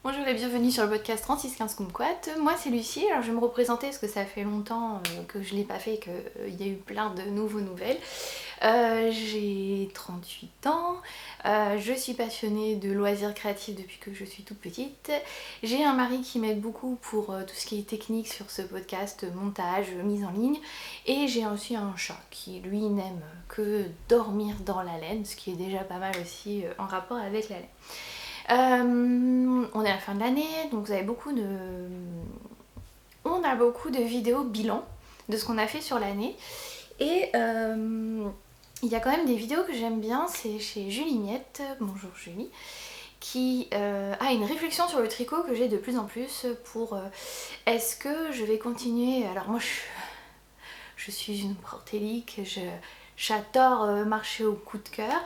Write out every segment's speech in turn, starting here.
Bonjour et bienvenue sur le podcast 3615 Kumquat. Moi c'est Lucie, alors je vais me représenter parce que ça fait longtemps que je ne l'ai pas fait et qu'il y a eu plein de nouvelles. J'ai 38 ans, je suis passionnée de loisirs créatifs depuis que je suis toute petite. J'ai un mari qui m'aide beaucoup pour tout ce qui est technique sur ce podcast, montage, mise en ligne. Et j'ai aussi un chat qui lui n'aime que dormir dans la laine, ce qui est déjà pas mal aussi en rapport avec la laine. On est à la fin de l'année, donc on a beaucoup de vidéos bilan de ce qu'on a fait sur l'année. Et il y a quand même des vidéos que j'aime bien, c'est chez Julie Miette, bonjour Julie, qui a une réflexion sur le tricot que j'ai de plus en plus pour est-ce que je vais continuer. Alors moi je suis une protélique, j'adore marcher au coup de cœur,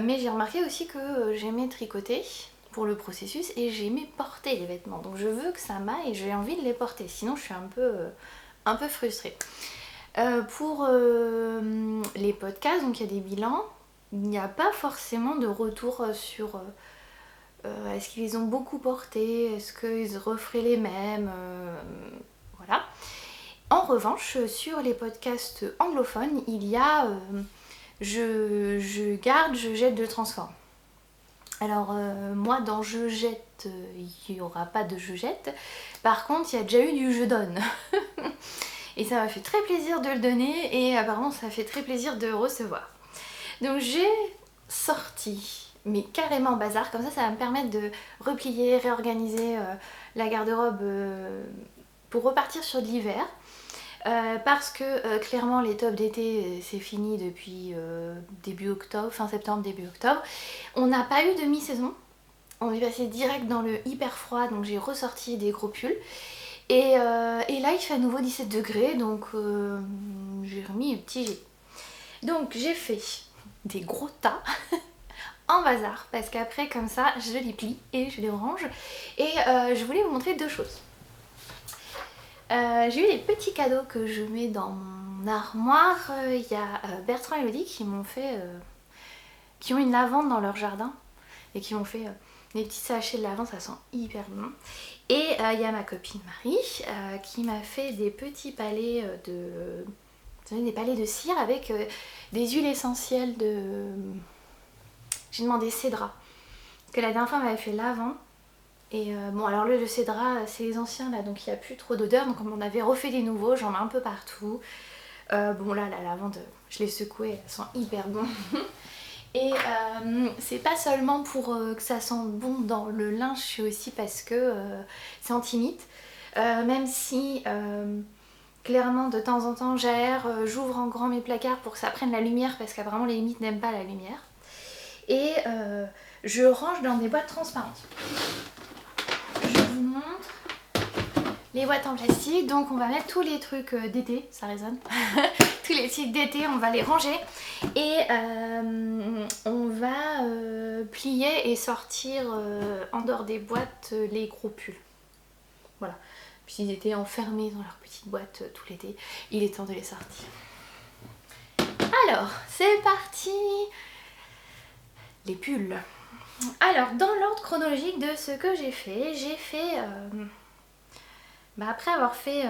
mais j'ai remarqué aussi que j'aimais tricoter pour le processus et j'aimais porter les vêtements. Donc je veux que ça m'aille et j'ai envie de les porter, sinon je suis un peu frustrée. Pour les podcasts, donc il y a des bilans, il n'y a pas forcément de retour sur est-ce qu'ils les ont beaucoup portés, est-ce qu'ils referaient les mêmes, voilà. En revanche, sur les podcasts anglophones, il y a je garde, je jette, je transforme. Alors moi dans je jette, il n'y aura pas de je jette. Par contre, il y a déjà eu du je donne. Et ça m'a fait très plaisir de le donner et apparemment ça fait très plaisir de recevoir. Donc j'ai sorti, mais carrément bazar, comme ça va me permettre de replier, réorganiser la garde-robe pour repartir sur de l'hiver. Parce que clairement les tops d'été c'est fini depuis début octobre, fin septembre, début octobre. On n'a pas eu de mi-saison, on est passé direct dans le hyper froid, donc j'ai ressorti des gros pulls. Et là il fait à nouveau 17 degrés, donc j'ai remis un petit gilet. Donc j'ai fait des gros tas en bazar, parce qu'après comme ça je les plie et je les range. Et je voulais vous montrer deux choses. J'ai eu des petits cadeaux que je mets dans mon armoire. Il y a Bertrand et Elodie qui m'ont fait qui ont une lavande dans leur jardin et qui m'ont fait des petits sachets de lavande, ça sent hyper bon. Et il y a ma copine Marie qui m'a fait des petits palets des palets de cire avec des huiles essentielles de... J'ai demandé cédra, que la dernière fois m'avait fait lavande. Et bon, alors le cédra c'est les anciens là, donc il n'y a plus trop d'odeur, donc comme on avait refait des nouveaux, j'en mets un peu partout. Bon là la lavande, je l'ai secouée, elle sent hyper bon. Et c'est pas seulement pour que ça sente bon dans le linge, c'est aussi parce que c'est anti-mite. Même si clairement de temps en temps j'aère, j'ouvre en grand mes placards pour que ça prenne la lumière, parce qu'apparemment les mites n'aiment pas la lumière. Et je range dans des boîtes transparentes. Je vous montre les boîtes en plastique, donc on va mettre tous les trucs d'été, ça résonne. Tous les trucs d'été, on va les ranger et on va plier et sortir en dehors des boîtes les gros pulls. Voilà, puis ils étaient enfermés dans leur petite boîte tout l'été, il est temps de les sortir. Alors, c'est parti. Les pulls. Alors, dans l'ordre chronologique de ce que j'ai fait, après avoir fait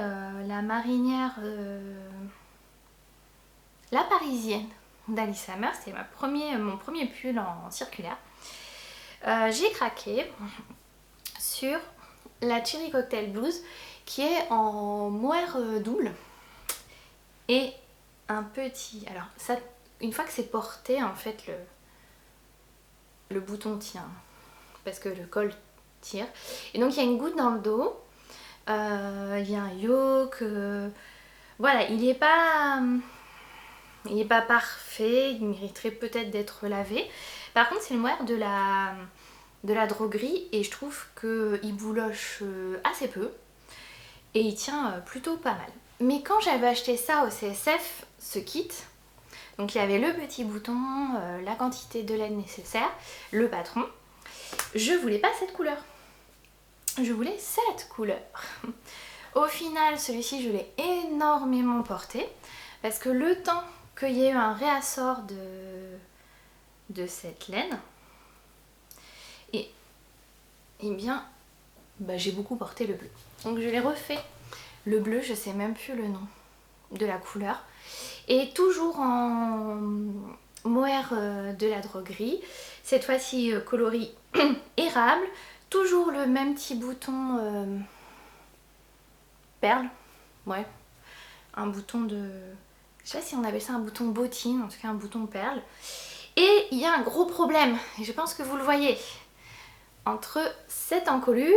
la marinière, la parisienne d'Alice Hammer, c'était mon premier pull en circulaire, j'ai craqué sur la Cherry Cocktail Blues qui est en mohair double et un petit... Alors, ça, une fois que c'est porté, en fait, le bouton tient parce que le col tire. Et donc, il y a une goutte dans le dos. Il y a un yoke, voilà, il n'est pas parfait, il mériterait peut-être d'être lavé. Par contre c'est le mohair de la droguerie et je trouve qu'il bouloche assez peu et il tient plutôt pas mal. Mais quand j'avais acheté ça au CSF, ce kit, donc il y avait le petit bouton, la quantité de laine nécessaire, le patron, je voulais pas cette couleur. Je voulais cette couleur. Au final, celui-ci, je l'ai énormément porté parce que le temps qu'il y ait eu un réassort de cette laine, et bien, j'ai beaucoup porté le bleu. Donc je l'ai refait. Le bleu, je sais même plus le nom de la couleur. Et toujours en mohair de la droguerie. Cette fois-ci coloris érable. Toujours le même petit bouton perle. Ouais. Un bouton de... Je sais pas si on appelle ça un bouton bottine, en tout cas un bouton perle. Et il y a un gros problème, et je pense que vous le voyez. Entre cette encolure,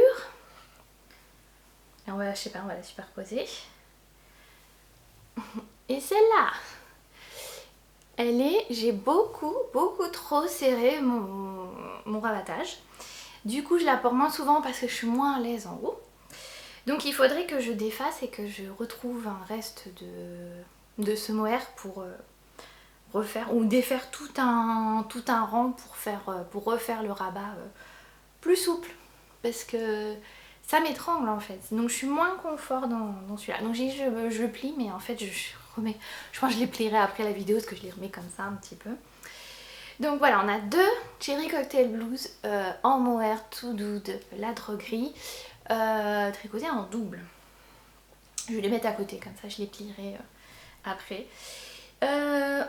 et on va, je sais pas, on va la superposer. Et celle-là, j'ai beaucoup trop serré mon rabattage. Du coup, je la porte moins souvent parce que je suis moins à l'aise en haut. Donc il faudrait que je défasse et que je retrouve un reste de ce mohair pour refaire ou défaire tout un rang pour refaire le rabat plus souple. Parce que ça m'étrangle en fait. Donc je suis moins confort dans celui-là. Donc je le plie, mais en fait je pense que je les plierai après la vidéo parce que je les remets comme ça un petit peu. Donc voilà, on a deux Cherry Cocktail Blues en mohair tout doux de la droguerie, tricotés en double. Je vais les mettre à côté, comme ça je les plierai après.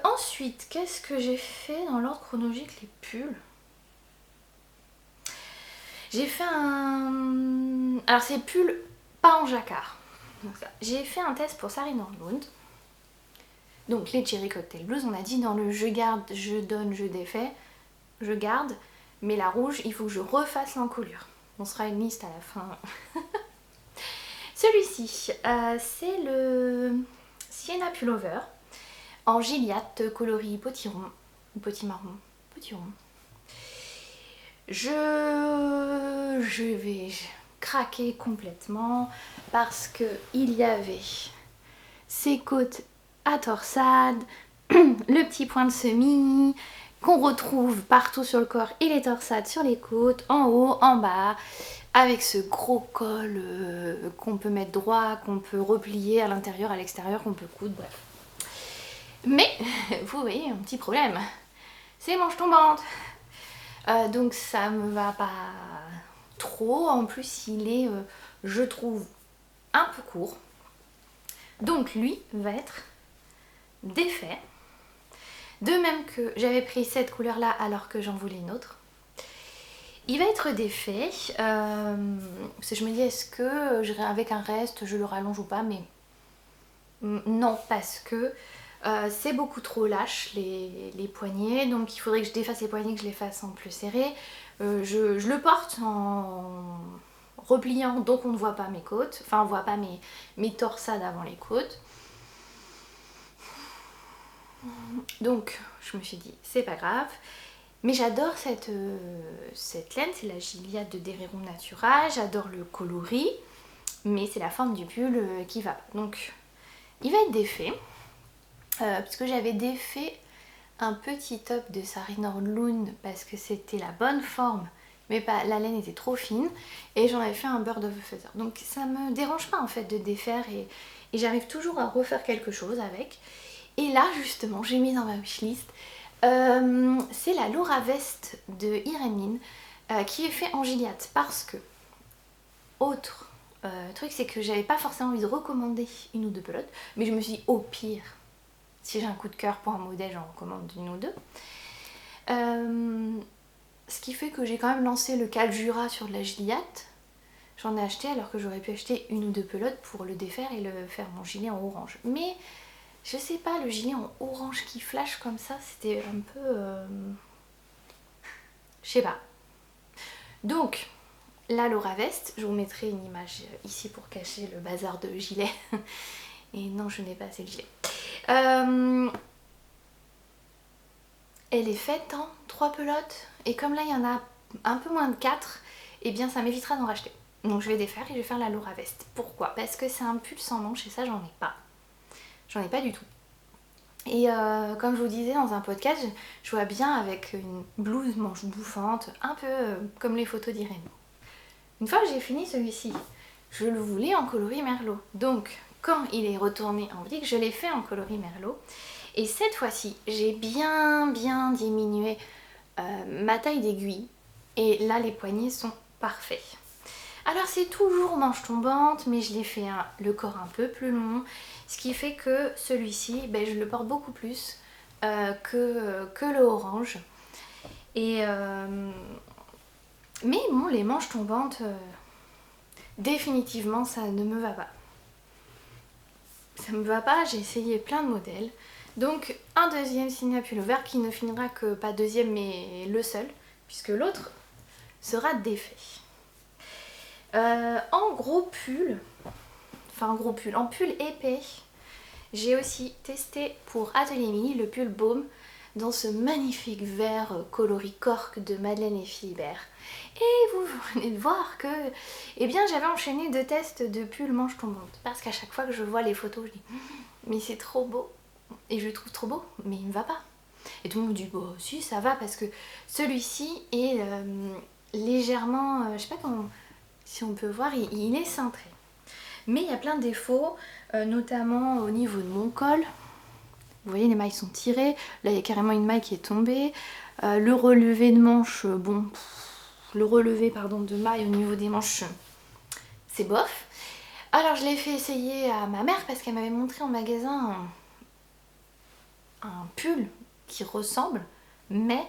Ensuite, qu'est-ce que j'ai fait dans l'ordre chronologique? Les pulls. J'ai fait un... Alors c'est pulls pas en jacquard. J'ai fait un test pour Sarah Nordlund. Donc les Cherry Cocktail Blues, on a dit dans le je garde, je donne, je défais, je garde, mais la rouge, il faut que je refasse l'encolure. On sera une liste à la fin. Celui-ci, c'est le Sienna Pullover en Gilliatt coloris potiron, ou petit marron, potiron. Je vais craquer complètement parce que il y avait ces côtes à torsade, le petit point de semis qu'on retrouve partout sur le corps et les torsades sur les côtes, en haut, en bas, avec ce gros col qu'on peut mettre droit, qu'on peut replier à l'intérieur, à l'extérieur, qu'on peut coudre, bref. Mais, vous voyez, un petit problème, c'est manches tombantes. Donc ça me va pas trop, en plus il est, je trouve, un peu court. Donc lui va être défait. De même que j'avais pris cette couleur là alors que j'en voulais une autre. Il va être défait. Parce que je me dis est-ce que avec un reste je le rallonge ou pas, mais non, parce que c'est beaucoup trop lâche les poignets. Donc il faudrait que je défasse les poignets, que je les fasse en plus serré. Je le porte en repliant, donc on ne voit pas mes côtes. Enfin on ne voit pas mes torsades avant les côtes. Donc je me suis dit c'est pas grave, mais j'adore cette laine, c'est la Gilliatt de Dererum Natura, j'adore le coloris, mais c'est la forme du pull qui va pas. Donc il va être défait, parce que j'avais défait un petit top de Sarah Nordlund parce que c'était la bonne forme, mais pas, la laine était trop fine, et j'en avais fait un Bird of a Feather. Donc ça me dérange pas en fait de défaire, et j'arrive toujours à refaire quelque chose avec. Et là justement j'ai mis dans ma wishlist, c'est la Laura Veste de Irene Min qui est fait en Gilliatt parce que, autre truc, c'est que j'avais pas forcément envie de recommander une ou deux pelotes, mais je me suis dit au pire, si j'ai un coup de cœur pour un modèle j'en recommande une ou deux. Ce qui fait que j'ai quand même lancé le Cal Jura sur de la Gilliatt. J'en ai acheté alors que j'aurais pu acheter une ou deux pelotes pour le défaire et le faire mon gilet en orange. Mais je sais pas, le gilet en orange qui flash comme ça, c'était un peu... je sais pas. Donc, la Laura Veste, je vous mettrai une image ici pour cacher le bazar de gilet. Et non, je n'ai pas assez de gilet. Elle est faite en 3 pelotes. Et comme là, il y en a un peu moins de 4, et bien ça m'évitera d'en racheter. Donc je vais défaire et je vais faire la Laura Veste. Pourquoi? Parce que c'est un pull sans manche et ça, j'en ai pas. J'en ai pas du tout. Et comme je vous disais dans un podcast, je vois bien avec une blouse manche bouffante, un peu comme les photos d'Irene. Une fois que j'ai fini celui-ci, je le voulais en coloris merlot. Donc quand il est retourné en brique, je l'ai fait en coloris merlot. Et cette fois-ci, j'ai bien diminué ma taille d'aiguille. Et là, les poignets sont parfaits. Alors c'est toujours manche tombante, mais je l'ai fait le corps un peu plus long, ce qui fait que celui-ci, je le porte beaucoup plus que le orange. Et mais bon, les manches tombantes, définitivement ça ne me va pas. Ça me va pas, j'ai essayé plein de modèles. Donc un deuxième Signa pullover qui ne finira que pas deuxième mais le seul, puisque l'autre sera défait. En gros pull, en pull épais, j'ai aussi testé pour Atelier Mini le pull Baume dans ce magnifique vert coloris cork de Madeleine et Philibert. Et vous venez de voir que j'avais enchaîné 2 tests de pull manche tombante. Parce qu'à chaque fois que je vois les photos, je dis mais c'est trop beau. Et je le trouve trop beau, mais il me va pas. Et tout le monde me dit bon si ça va parce que celui-ci est légèrement, je sais pas comment, si on peut voir, il est cintré. Mais il y a plein de défauts, notamment au niveau de mon col. Vous voyez, les mailles sont tirées. Là, il y a carrément une maille qui est tombée. Le relevé de manche, de maille au niveau des manches, c'est bof. Alors, je l'ai fait essayer à ma mère parce qu'elle m'avait montré en magasin un pull qui ressemble, mais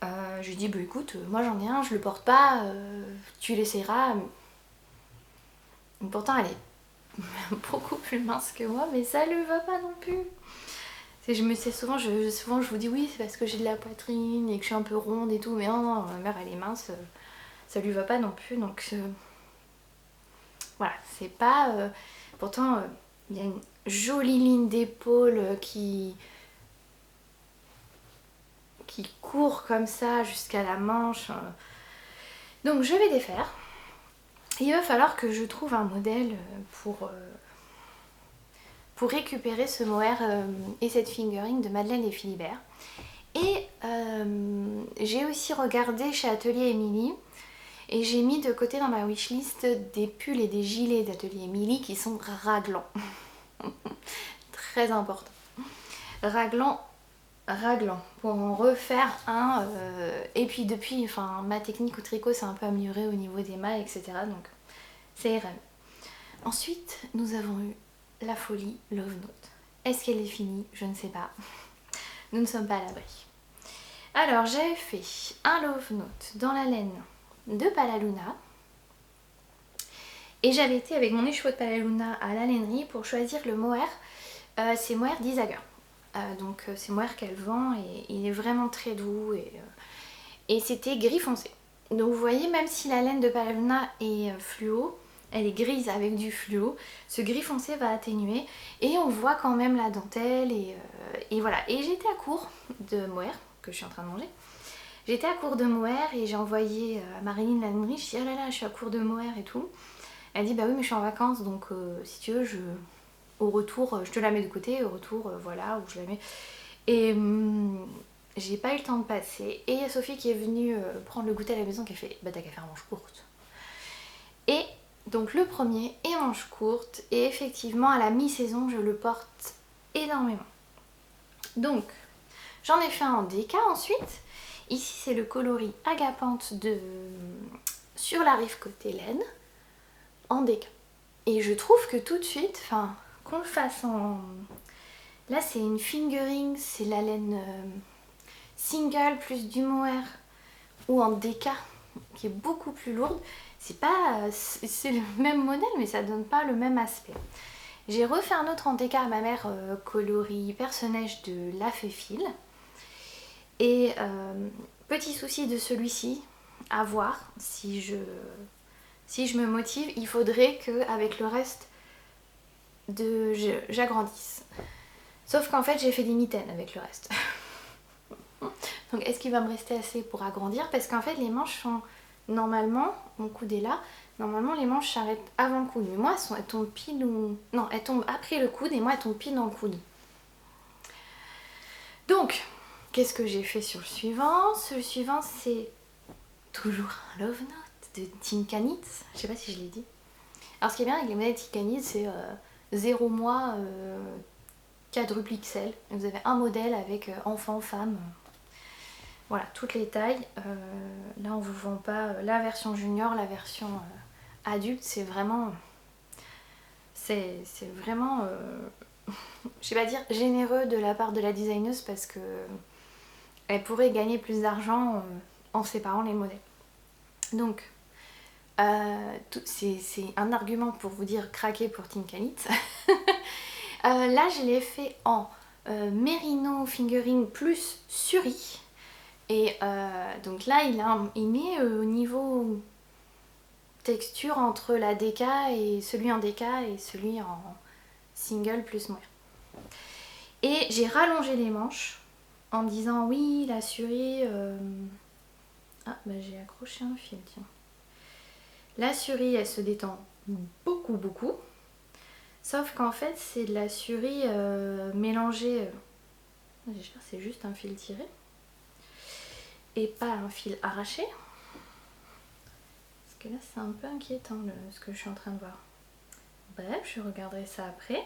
je lui ai dit, bah écoute, moi j'en ai un, je le porte pas, tu l'essayeras. Pourtant, elle est beaucoup plus mince que moi, mais ça lui va pas non plus. Souvent je vous dis oui, c'est parce que j'ai de la poitrine et que je suis un peu ronde et tout, mais non, ma mère elle est mince, ça lui va pas non plus, donc voilà, c'est pas... pourtant, il y a une jolie ligne d'épaule qui court comme ça jusqu'à la manche. Donc je vais défaire. Il va falloir que je trouve un modèle pour récupérer ce mohair et cette fingering de Madeleine et Philibert. Et j'ai aussi regardé chez Atelier Émilie et j'ai mis de côté dans ma wishlist des pulls et des gilets d'Atelier Émilie qui sont raglants. Très important. Raglant pour en refaire un. Et puis depuis, ma technique au tricot s'est un peu améliorée au niveau des mailles, etc. Donc ça ira mieux. Ensuite, nous avons eu la folie Love Note. Est-ce qu'elle est finie? Je ne sais pas. Nous ne sommes pas à l'abri. Alors, j'avais fait un Love Note dans la laine de Palaluna. Et j'avais été avec mon écheveau de Palaluna à la lainerie pour choisir le mohair. C'est mohair d'Isaga. Donc c'est mohair qu'elle vend et il est vraiment très doux et c'était gris foncé. Donc vous voyez, même si la laine de Palaluna est fluo, elle est grise avec du fluo, ce gris foncé va atténuer et on voit quand même la dentelle et voilà. Et j'étais à court de mohair, que je suis en train de manger. J'étais à court de mohair et j'ai envoyé à Marilyn la lainerie, je dis oh là là je suis à court de mohair et tout. Elle dit bah oui mais je suis en vacances donc si tu veux au retour je te la mets de côté, au retour voilà où je la mets. Et j'ai pas eu le temps de passer et il y a Sophie qui est venue prendre le goûter à la maison qui a fait bah t'as qu'à faire manche courte. Et donc le premier est manche courte et effectivement à la mi-saison je le porte énormément. Donc j'en ai fait un en déca ensuite. Ici c'est le coloris Agapante sur la rive côté laine en déca. Et je trouve que tout de suite, qu'on le fasse en... Là c'est une fingering, c'est la laine single plus du mohair ou en déca qui est beaucoup plus lourde. C'est le même modèle mais ça donne pas le même aspect. J'ai refait un autre en déca à ma mère coloris Perce-Neige de La Féfile. Et petit souci de celui-ci, à voir si je me motive, il faudrait qu'avec le reste j'agrandisse. Sauf qu'en fait j'ai fait des mitaines avec le reste. Donc est-ce qu'il va me rester assez pour agrandir? Parce qu'en fait les manches sont normalement, mon coude est là, normalement les manches s'arrêtent avant le coude. Mais moi elles tombent pile ou... Non, elles tombent après le coude et moi elles tombent pile dans le coude. Donc, qu'est-ce que j'ai fait sur le suivant? Le suivant c'est toujours un Love Note de Tinka-Knits. Je sais pas si je l'ai dit. Alors ce qui est bien avec les modèles Tinka-Knits c'est 0 mois quadruple XL. Vous avez un modèle avec enfant, femme, voilà, toutes les tailles. Là on vous vend pas la version junior, la version adulte, c'est vraiment... C'est vraiment... je vais pas dire généreux de la part de la designeuse parce que elle pourrait gagner plus d'argent en séparant les modèles. Donc, c'est un argument pour vous dire craquer pour Tinkalit. Là, je l'ai fait en Merino Fingering plus Suri. Et donc là, il met au niveau texture entre la DK et celui en DK et celui en single plus moire. Et j'ai rallongé les manches en me disant oui, la Suri... Ah, bah j'ai accroché un fil, tiens. La Suri, elle se détend beaucoup. Sauf qu'en fait, c'est de la Suri mélangée... J'espère que c'est juste un fil tiré. Et pas un fil arraché. Parce que là, c'est un peu inquiétant ce que je suis en train de voir. Bref, je regarderai ça après.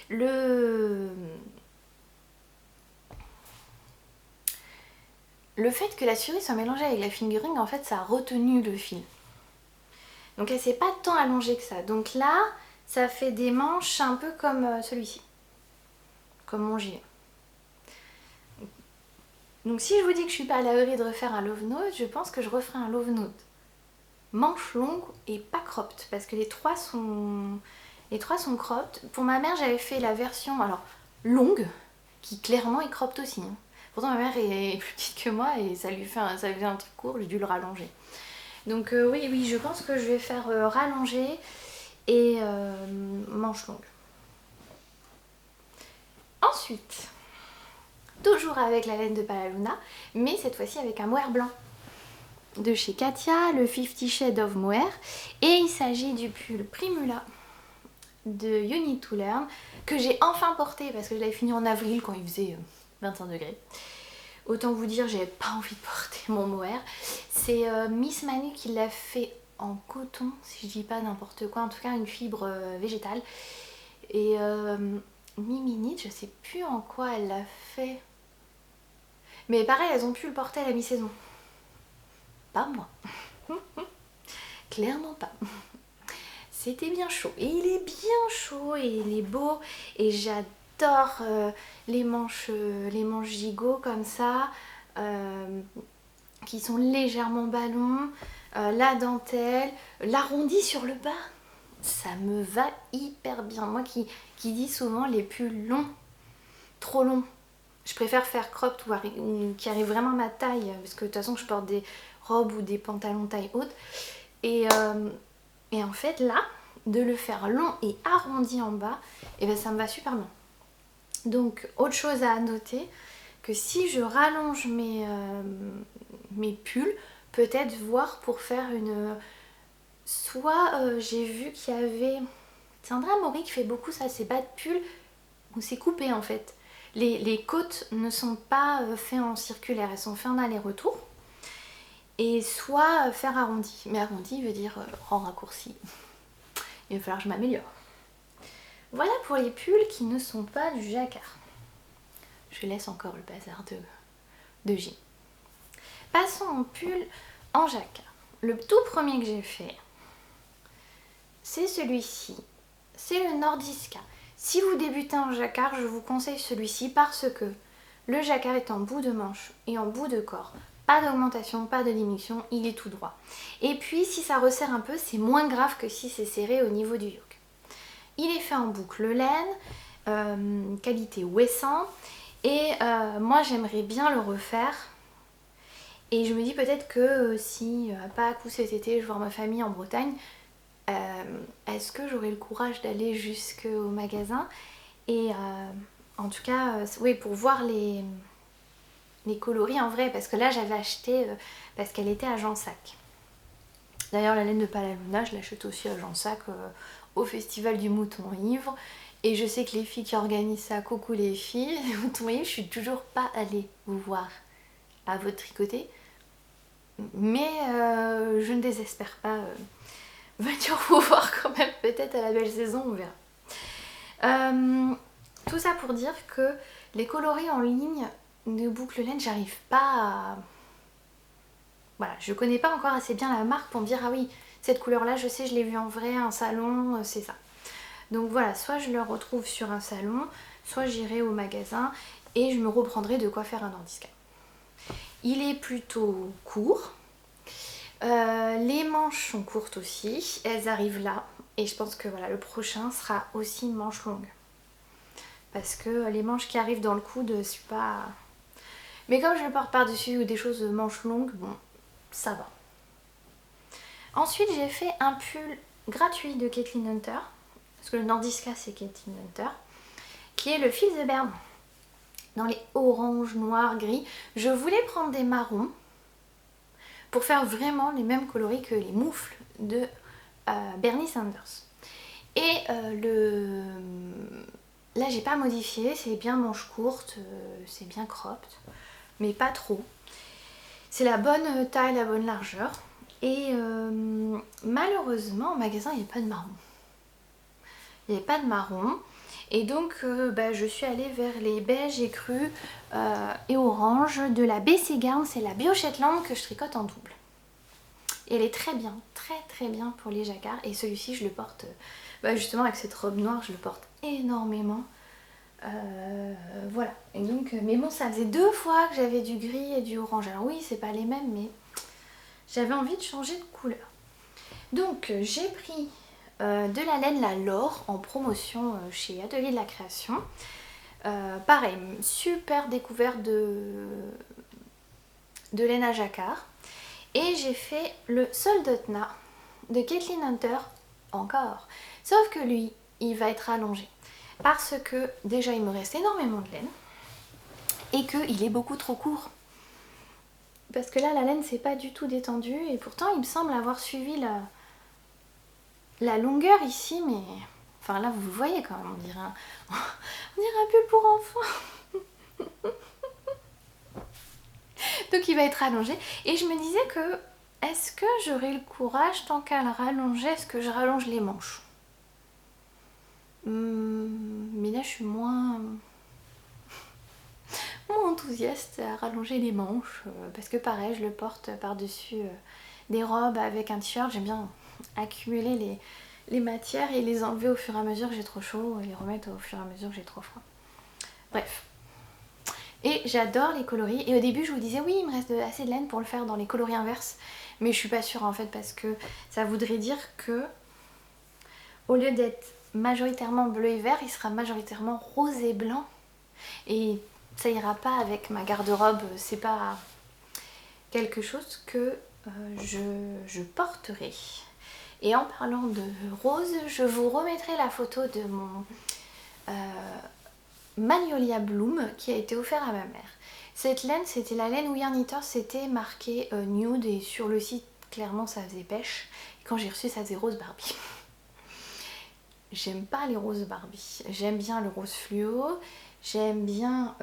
Le fait que la Suri soit mélangée avec la fingering, en fait, ça a retenu le fil. Donc elle s'est pas tant allongée que ça. Donc là, ça fait des manches un peu comme celui-ci. Comme mon gilet. Donc si je vous dis que je suis pas à l'abri de refaire un love note, je pense que je referai un love note manche longue et pas cropped. Parce que les trois sont cropped. Pour ma mère, j'avais fait la version alors longue, qui clairement est cropped aussi. Hein. Pourtant ma mère est plus petite que moi et ça lui fait un truc court, j'ai dû le rallonger. Donc oui, je pense que je vais faire rallonger et manche longue. Ensuite, toujours avec la laine de Palaluna, mais cette fois-ci avec un mohair blanc. De chez Katia, le 50 Shades of Mohair. Et il s'agit du pull Primula de You Need to Learn, que j'ai enfin porté parce que je l'avais fini en avril quand il faisait 25 degrés. Autant vous dire, j'avais pas envie de porter mon mohair. C'est Miss Manu qui l'a fait en coton, si je dis pas n'importe quoi, en tout cas une fibre végétale. Et Mimi, je sais plus en quoi elle l'a fait. Mais pareil, elles ont pu le porter à la mi-saison. Pas moi. Clairement pas. C'était bien chaud. Et il est bien chaud et il est beau. Et j'adore les manches gigots comme ça. Qui sont légèrement ballons. La dentelle. L'arrondi sur le bas. Ça me va hyper bien. Moi qui dis souvent les pulls longs, trop longs. Je préfère faire cropped ou qui arrive vraiment à ma taille. Parce que de toute façon je porte des robes ou des pantalons taille haute. Et en fait là, de le faire long et arrondi en bas, et ben ça me va super bien. Donc autre chose à noter, que si je rallonge mes pulls, peut-être voir pour faire une... Soit j'ai vu qu'il y avait... Sandra Mori qui fait beaucoup ça, c'est bas de pull où c'est coupé en fait. Les côtes ne sont pas faites en circulaire, elles sont faites en aller-retour. Et soit faire arrondi. Mais arrondi veut dire en raccourci. Il va falloir que je m'améliore. Voilà pour les pulls qui ne sont pas du jacquard. Je laisse encore le bazar de jean. Passons au pull en jacquard. Le tout premier que j'ai fait, c'est celui-ci. C'est le Nordiska. Si vous débutez en jacquard, je vous conseille celui-ci parce que le jacquard est en bout de manche et en bout de corps. Pas d'augmentation, pas de diminution, il est tout droit. Et puis si ça resserre un peu, c'est moins grave que si c'est serré au niveau du yoke. Il est fait en boucle laine, qualité Wesson. Et moi j'aimerais bien le refaire. Et je me dis peut-être que si à Pâques ou cet été je vais voir ma famille en Bretagne, est-ce que j'aurai le courage d'aller jusqu'au magasin. Et en tout cas, oui, pour voir les coloris en vrai, parce que là j'avais acheté parce qu'elle était à Jansac. D'ailleurs la laine de Palaluna, je l'achète aussi à Jansac au festival du Mouton Ivre. Et je sais que les filles qui organisent ça, coucou les filles, Mouton Ivre, je suis toujours pas allée vous voir à votre tricoter. Mais je ne désespère pas. Venir vous voir quand même, peut-être à la belle saison, on verra. Tout ça pour dire que les coloris en ligne de boucle laine, j'arrive pas voilà, je connais pas encore assez bien la marque pour me dire ah oui, cette couleur là je sais, je l'ai vue en vrai, un salon, c'est ça. Donc voilà, soit je le retrouve sur un salon, soit j'irai au magasin et je me reprendrai de quoi faire un ordiscan. Il est plutôt court. Les manches sont courtes aussi, elles arrivent là. Et je pense que voilà, le prochain sera aussi une manche longue. Parce que les manches qui arrivent dans le coude, je suis pas... Mais comme je le porte par-dessus ou des choses de manches longues, bon, ça va. Ensuite, j'ai fait un pull gratuit de Caitlin Hunter. Parce que le Nordiska, c'est Caitlin Hunter. Qui est le fil de Berne. Dans les oranges, noirs, gris. Je voulais prendre des marrons pour faire vraiment les mêmes coloris que les moufles de Bernie Sanders. Et là j'ai pas modifié, c'est bien manche courte, c'est bien cropped, mais pas trop. C'est la bonne taille, la bonne largeur. Et malheureusement au magasin il n'y a pas de marron. Il n'y avait pas de marron. Et donc je suis allée vers les beiges et crus et orange de la BC Garn, c'est la Bio Shetland que je tricote en double. Et elle est très bien, très bien pour les jacquards. Et celui-ci je le porte, justement avec cette robe noire je le porte énormément. Voilà. Et donc, mais bon ça faisait 2 fois que j'avais du gris et du orange. Alors oui c'est pas les mêmes mais j'avais envie de changer de couleur. Donc j'ai pris de la laine la Laure en promotion chez Atelier de la Création. Pareil, super découverte de laine à jacquard. Et j'ai fait le Soldotna de Caitlin Hunter encore. Sauf que lui, il va être allongé. Parce que déjà il me reste énormément de laine. Et qu'il est beaucoup trop court. Parce que là la laine c'est pas du tout détendue. Et pourtant il me semble avoir suivi la longueur ici. Mais enfin là vous le voyez quand même. On dirait un pull pour enfants. Donc il va être allongé. Et je me disais que est-ce que j'aurai le courage, tant qu'à le rallonger, est-ce que je rallonge les manches? Mais là je suis moins enthousiaste à rallonger les manches. Parce que pareil, je le porte par-dessus des robes avec un t-shirt. J'aime bien accumuler les matières et les enlever au fur et à mesure que j'ai trop chaud. Et les remettre au fur et à mesure que j'ai trop froid. Bref. Et j'adore les coloris. Et au début je vous disais oui il me reste assez de laine pour le faire dans les coloris inverses. Mais je suis pas sûre en fait parce que ça voudrait dire que au lieu d'être majoritairement bleu et vert, il sera majoritairement rose et blanc. Et ça ira pas avec ma garde-robe, c'est pas quelque chose que je porterai. Et en parlant de rose, je vous remettrai la photo de mon Magnolia Bloom qui a été offert à ma mère. Cette laine, c'était la laine We Are Knitters, c'était marqué nude et sur le site clairement ça faisait pêche. Et quand j'ai reçu ça faisait rose Barbie. J'aime pas les roses Barbie, j'aime bien le rose fluo, j'aime bien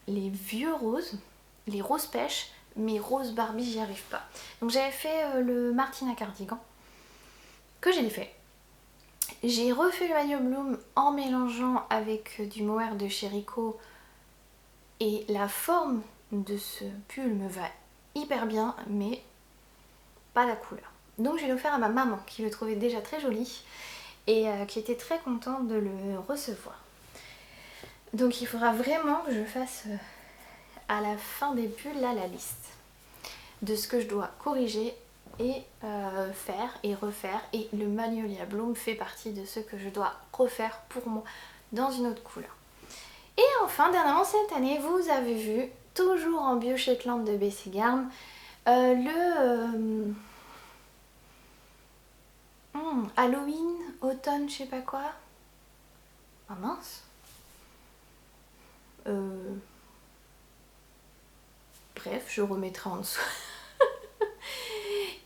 les vieux roses, les roses pêche, mais rose Barbie j'y arrive pas. Donc j'avais fait le Martina Cardigan, que j'ai fait. J'ai refait le Magnolia Bloom en mélangeant avec du mohair de chez Rico et la forme de ce pull me va hyper bien mais pas la couleur. Donc je l'ai offert à ma maman qui le trouvait déjà très joli et qui était très contente de le recevoir. Donc il faudra vraiment que je fasse à la fin des pulls là la liste de ce que je dois corriger et faire et refaire, et le Magnolia Bloom fait partie de ce que je dois refaire pour moi dans une autre couleur. Et enfin dernièrement cette année vous avez vu, toujours en Bio Shetland de BC Garn, Halloween, automne, je sais pas quoi. Ah mince. Bref, je remettrai en dessous.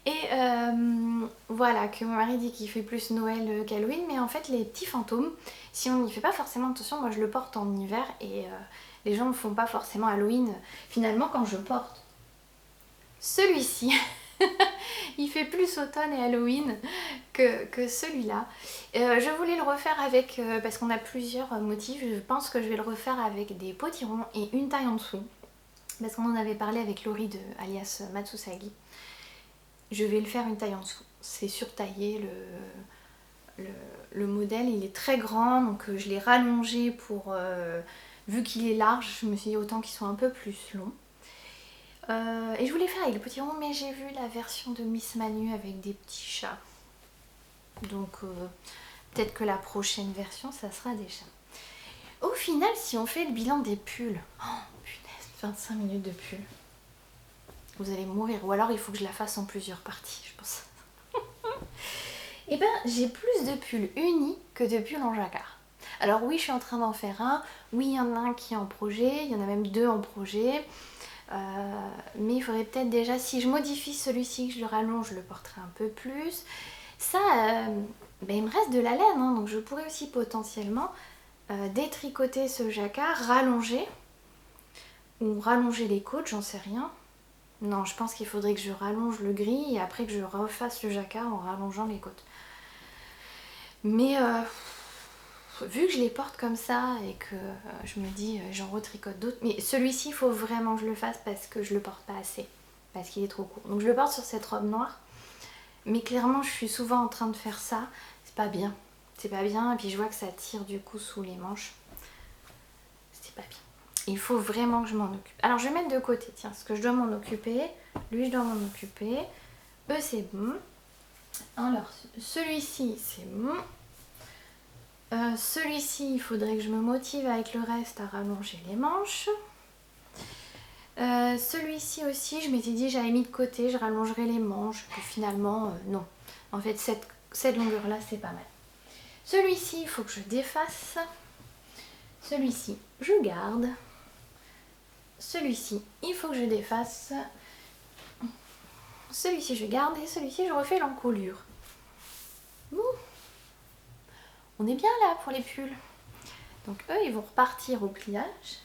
Et voilà, que mon mari dit qu'il fait plus Noël qu'Halloween, mais en fait les petits fantômes, si on n'y fait pas forcément attention, moi je le porte en hiver et les gens ne font pas forcément Halloween. Finalement quand je porte celui-ci, il fait plus automne et Halloween que celui-là. Je voulais le refaire avec, parce qu'on a plusieurs motifs, je pense que je vais le refaire avec des potirons et une taille en dessous. parce qu'on en avait parlé avec Laurie de alias Matsusagi. Je vais le faire une taille en dessous. C'est surtaillé, le modèle il est très grand, donc je l'ai rallongé pour... vu qu'il est large, je me suis dit autant qu'il soit un peu plus long. Et je voulais faire avec le petit rond, mais j'ai vu la version de Miss Manu avec des petits chats. Donc peut-être que la prochaine version, ça sera des chats. Au final, si on fait le bilan des pulls... Oh punaise, 25 minutes de pull. Vous allez mourir. Ou alors il faut que je la fasse en plusieurs parties, je pense. Et ben, j'ai plus de pulls unis que de pulls en jacquard. Alors oui, je suis en train d'en faire un. Oui, il y en a un qui est en projet. Il y en a même 2 en projet. Mais il faudrait peut-être déjà, si je modifie celui-ci, que je le rallonge, je le porterai un peu plus. Ça, ben, il me reste de la laine, hein, donc je pourrais aussi potentiellement détricoter ce jacquard, rallonger. Ou rallonger les côtes, j'en sais rien. Non, je pense qu'il faudrait que je rallonge le gris et après que je refasse le jacquard en rallongeant les côtes. Mais vu que je les porte comme ça et que je me dis j'en retricote d'autres, mais celui-ci il faut vraiment que je le fasse parce que je le porte pas assez, parce qu'il est trop court. Donc je le porte sur cette robe noire, mais clairement je suis souvent en train de faire ça, c'est pas bien. C'est pas bien et puis je vois que ça tire du coup sous les manches. C'est pas bien. Il faut vraiment que je m'en occupe. Alors je vais mettre de côté, tiens, parce que je dois m'en occuper. Lui je dois m'en occuper. Eux c'est bon. Alors celui-ci c'est bon. Celui-ci il faudrait que je me motive avec le reste à rallonger les manches. Celui-ci aussi je m'étais dit j'avais mis de côté, je rallongerai les manches. Puis finalement non. En fait cette longueur là c'est pas mal. Celui-ci il faut que je défasse. Celui-ci je garde. Celui-ci, il faut que je défasse. Celui-ci, je garde et celui-ci, je refais l'encolure. Bon. On est bien là pour les pulls. Donc eux, ils vont repartir au pliage.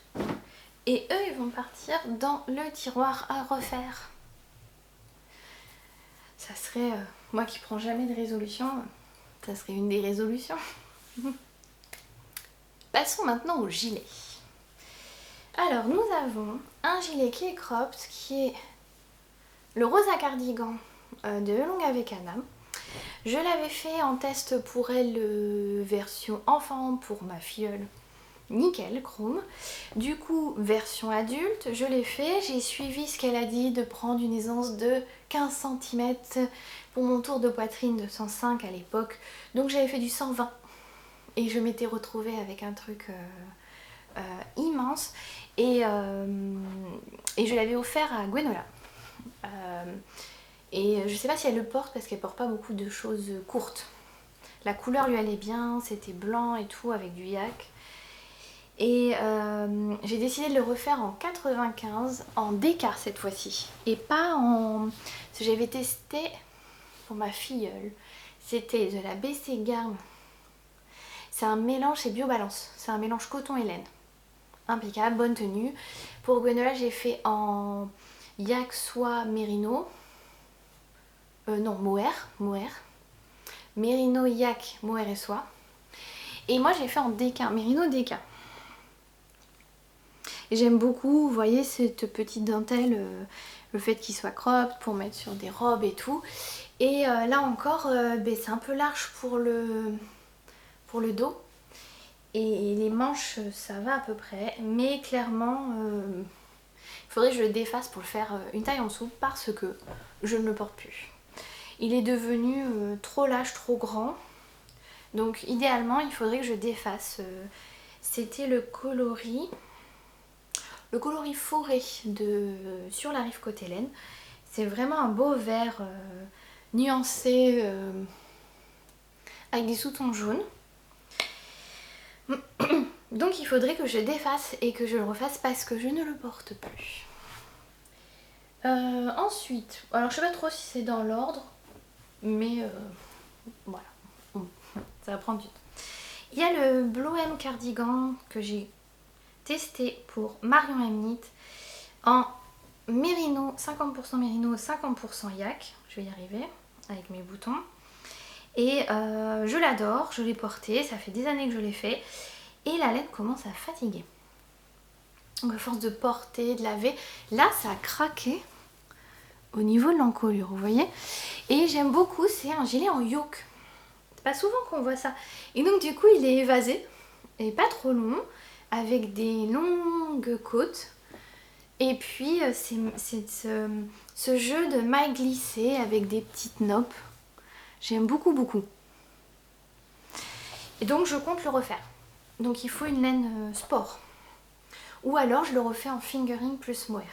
Et eux, ils vont partir dans le tiroir à refaire. Ça serait... moi qui prends jamais de résolution, ça serait une des résolutions. Passons maintenant au gilet. Alors, nous avons un gilet qui est cropped, qui est le rosa cardigan de Longue avec Anna. Je l'avais fait en test pour elle, version enfant pour ma filleule, nickel, chrome. Du coup, version adulte, je l'ai fait. J'ai suivi ce qu'elle a dit de prendre une aisance de 15 cm pour mon tour de poitrine de 105 à l'époque. Donc j'avais fait du 120 et je m'étais retrouvée avec un truc... immense et je l'avais offert à Gwenola et je sais pas si elle le porte parce qu'elle porte pas beaucoup de choses courtes. La couleur lui allait bien, c'était blanc et tout avec du yak et j'ai décidé de le refaire en 95 en décar cette fois-ci et pas en... J'avais testé pour ma filleule, c'était de la BC Garm, c'est un mélange, c'est BioBalance, c'est un mélange coton et laine. Impeccable, bonne tenue. Pour Gwenola, j'ai fait en yak soie mérino. Non, mohair. Mérino, yak, mohair et soie. Et moi, j'ai fait en déca, mérino déca. J'aime beaucoup, vous voyez, cette petite dentelle, le fait qu'il soit cropped pour mettre sur des robes et tout. Et là encore, c'est un peu large pour le dos. Et les manches, ça va à peu près, mais clairement, il faudrait que je le défasse pour le faire une taille en dessous parce que je ne le porte plus. Il est devenu trop large, trop grand, donc idéalement, il faudrait que je défasse. C'était le coloris forêt de Sur la rive côté laine. C'est vraiment un beau vert nuancé avec des sous-tons jaunes. Donc il faudrait que je défasse et que je le refasse parce que je ne le porte plus. Ensuite, alors je sais pas trop si c'est dans l'ordre, mais voilà, ça va prendre du temps. Il y a le Blue M cardigan que j'ai testé pour Marion Mnit en mérino, 50% mérino, 50% yak. Je vais y arriver avec mes boutons. Et je l'adore, je l'ai porté, ça fait des années que je l'ai fait. Et la laine commence à fatiguer. Donc à force de porter, de laver, là ça a craqué au niveau de l'encolure, vous voyez. Et j'aime beaucoup, c'est un gilet en yoke. C'est pas souvent qu'on voit ça. Et donc du coup il est évasé, et pas trop long, avec des longues côtes. Et puis c'est ce jeu de mailles glissées avec des petites noppes. J'aime beaucoup beaucoup. Et donc je compte le refaire. Donc il faut une laine sport. Ou alors je le refais en fingering plus mohair.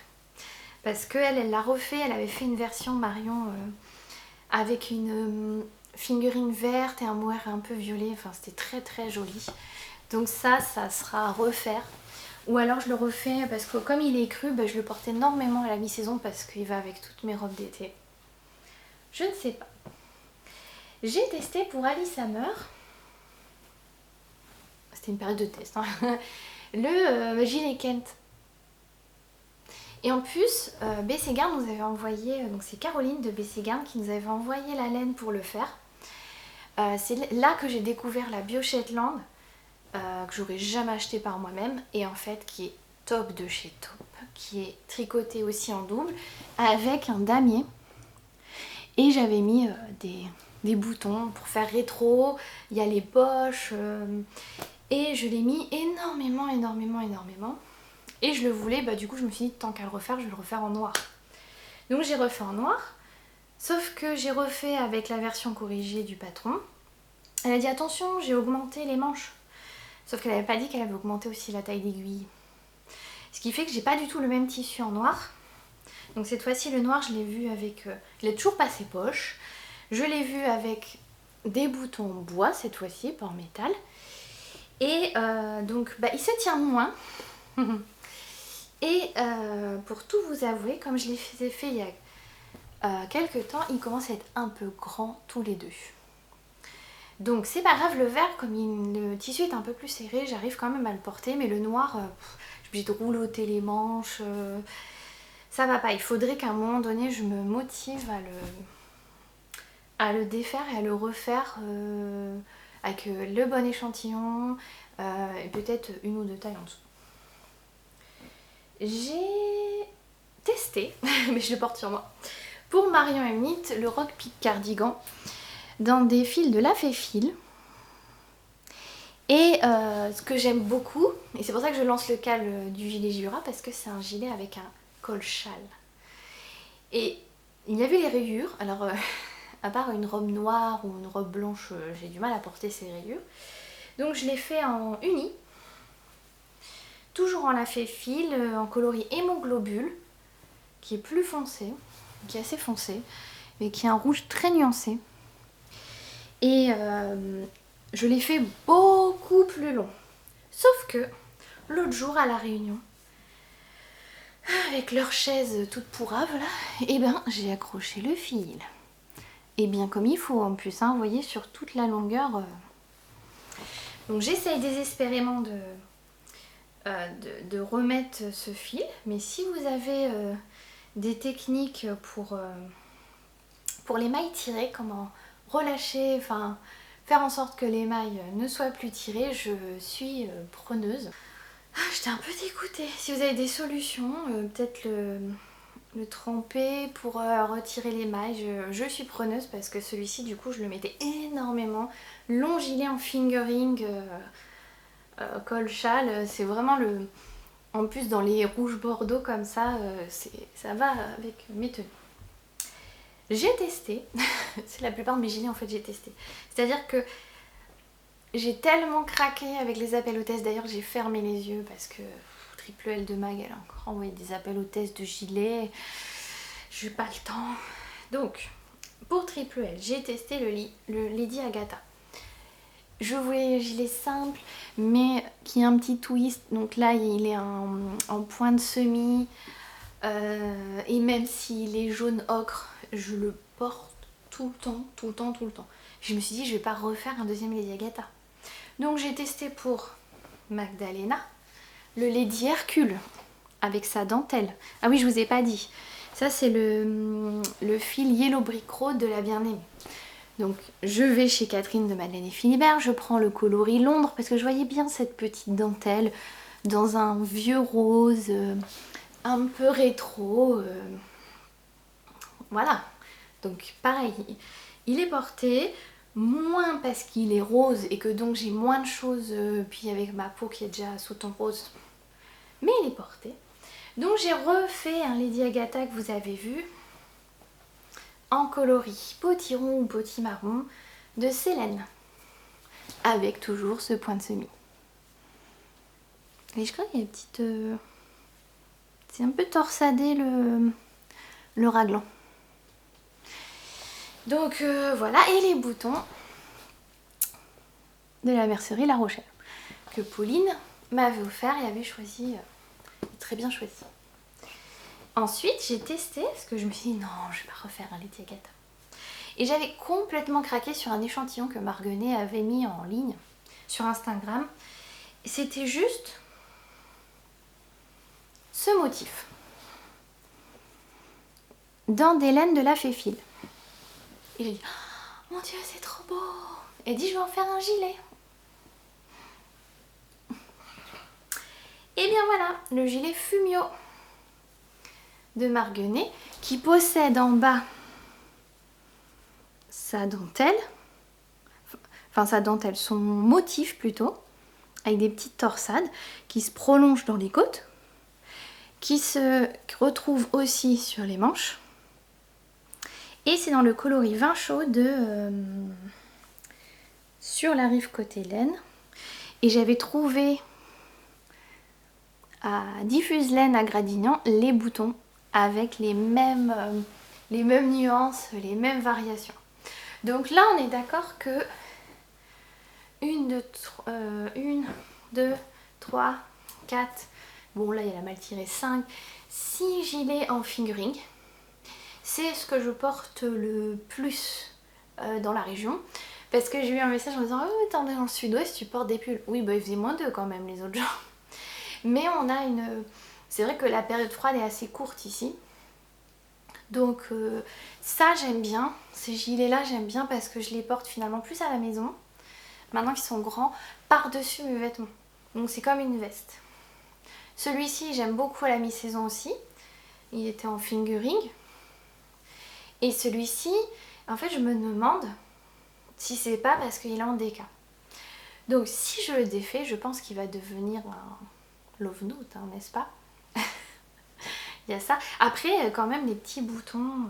Parce qu'elle, elle l'a refait, elle avait fait une version Marion avec une fingering verte et un mohair un peu violet. Enfin c'était très très joli. Donc ça sera à refaire. Ou alors je le refais parce que comme il est cru, bah, je le porte énormément à la mi-saison parce qu'il va avec toutes mes robes d'été. Je ne sais pas. J'ai testé pour Ali Summer. C'était une période de test. Hein. Le gilet Kent. Et en plus, BC Garn nous avait envoyé, donc c'est Caroline de BC Garn qui nous avait envoyé la laine pour le faire. C'est là que j'ai découvert la Bio Shetland, que j'aurais jamais acheté par moi-même, et en fait qui est top de chez top, qui est tricoté aussi en double, avec un damier. Et j'avais mis des boutons pour faire rétro, il y a les poches, et je l'ai mis énormément. Et je le voulais, bah du coup je me suis dit tant qu'à le refaire, je vais le refaire en noir. Donc j'ai refait en noir, sauf que j'ai refait avec la version corrigée du patron. Elle a dit attention, j'ai augmenté les manches. Sauf qu'elle n'avait pas dit qu'elle avait augmenté aussi la taille d'aiguille. Ce qui fait que j'ai pas du tout le même tissu en noir. Donc cette fois-ci le noir je l'ai vu avec... il est toujours pas ses poches. Je l'ai vu avec des boutons en bois cette fois-ci, pas en métal. Et donc bah, il se tient moins. Et pour tout vous avouer, comme je les ai fait il y a quelques temps, ils commencent à être un peu grands tous les deux. Donc c'est pas grave, le vert, comme le tissu est un peu plus serré, j'arrive quand même à le porter, mais le noir, je suis obligée de roulotter les manches, ça va pas. Il faudrait qu'à un moment donné, je me motive à le défaire et à le refaire avec le bon échantillon et peut-être une ou deux tailles en dessous. J'ai testé, mais je le porte sur moi, pour Marion Emnit, le Rock Peak Cardigan dans des fils de la Féfil. Et ce que j'aime beaucoup, et c'est pour ça que je lance le cal du gilet Jura, parce que c'est un gilet avec un col châle. Et il y avait les rayures, alors à part une robe noire ou une robe blanche, j'ai du mal à porter ces rayures. Donc je l'ai fait en uni. Toujours en la Féfil, en coloris hémoglobule, qui est plus foncé, qui est assez foncé, mais qui est un rouge très nuancé. Et je l'ai fait beaucoup plus long. Sauf que l'autre jour à la Réunion, avec leur chaise toute pourrave là, et ben j'ai accroché le fil. Et bien comme il faut en plus, hein, vous voyez, sur toute la longueur. Donc j'essaye désespérément de remettre ce fil, mais si vous avez des techniques pour les mailles tirées, comment relâcher, enfin faire en sorte que les mailles ne soient plus tirées, je suis preneuse. J'étais un peu dégoûtée. Si vous avez des solutions, peut-être le tremper pour retirer les mailles, je suis preneuse parce que celui-ci du coup je le mettais énormément. Long gilet en fingering, col châle, c'est vraiment le... En plus dans les rouges bordeaux comme ça, ça va avec mes tenues. J'ai testé, c'est la plupart de mes gilets en fait j'ai testé. C'est-à-dire que j'ai tellement craqué avec les appels hôtesses, d'ailleurs j'ai fermé les yeux parce que Triple L de Mag elle a encore envoyé des appels hôtesses de gilets. J'ai pas le temps. Donc pour Triple L, j'ai testé le Lady Agatha. Je voulais un gilet simple mais qui a un petit twist, donc là il est en point de semis et même s'il est jaune ocre, je le porte tout le temps. Je me suis dit je vais pas refaire un deuxième Lady Agatha. Donc j'ai testé pour Magdalena le Lady Hercule avec sa dentelle. Ah oui, je vous ai pas dit, ça c'est le fil Yellow Brick Road de la Bien-Aimée. Donc je vais chez Catherine de Madeleine et Philibert, je prends le coloris Londres parce que je voyais bien cette petite dentelle dans un vieux rose un peu rétro. Voilà, donc pareil, il est porté, moins parce qu'il est rose et que donc j'ai moins de choses, puis avec ma peau qui est déjà sous ton rose, mais il est porté. Donc j'ai refait un Lady Agatha que vous avez vu en coloris potiron ou potimarron de Célène, avec toujours ce point de semis. Et je crois qu'il y a une petite... c'est un peu torsadé le raglan. Donc voilà, et les boutons de la mercerie La Rochelle, que Pauline m'avait offert et avait choisi, très bien choisi. Ensuite, j'ai testé, parce que je me suis dit, non, je vais pas refaire un Lady Agatha. Et j'avais complètement craqué sur un échantillon que Marguenet avait mis en ligne sur Instagram. C'était juste ce motif. Dans des laines de la Féfile. Et j'ai dit, oh, mon Dieu, c'est trop beau. Et dit, je vais en faire un gilet. Et bien voilà, le gilet Fumio de Marguenet qui possède en bas sa dentelle, son motif plutôt, avec des petites torsades qui se prolongent dans les côtes, qui se retrouvent aussi sur les manches. Et c'est dans le coloris vin chaud de Sur la rive côté laine. Et j'avais trouvé à Diffuse Laine à Gradignan les boutons avec les mêmes nuances, les mêmes variations. Donc là on est d'accord que 1, 2, 3, 4, bon là il y a la mal tirée, 5, 6 gilets en fingering. C'est ce que je porte le plus dans la région. Parce que j'ai eu un message en me disant oh, mais t'es dans le sud-ouest, tu portes des pulls. Oui, bah il faisait -2 quand même les autres jours. Mais on a une... C'est vrai que la période froide est assez courte ici. Donc ça j'aime bien. Ces gilets là j'aime bien parce que je les porte finalement plus à la maison. Maintenant qu'ils sont grands, par-dessus mes vêtements. Donc c'est comme une veste. Celui-ci j'aime beaucoup à la mi-saison aussi. Il était en fingering. Et celui-ci, en fait je me demande si c'est pas parce qu'il est en déca. Donc si je le défais, je pense qu'il va devenir un love note, hein, n'est-ce pas? Il y a ça. Après, quand même, les petits boutons,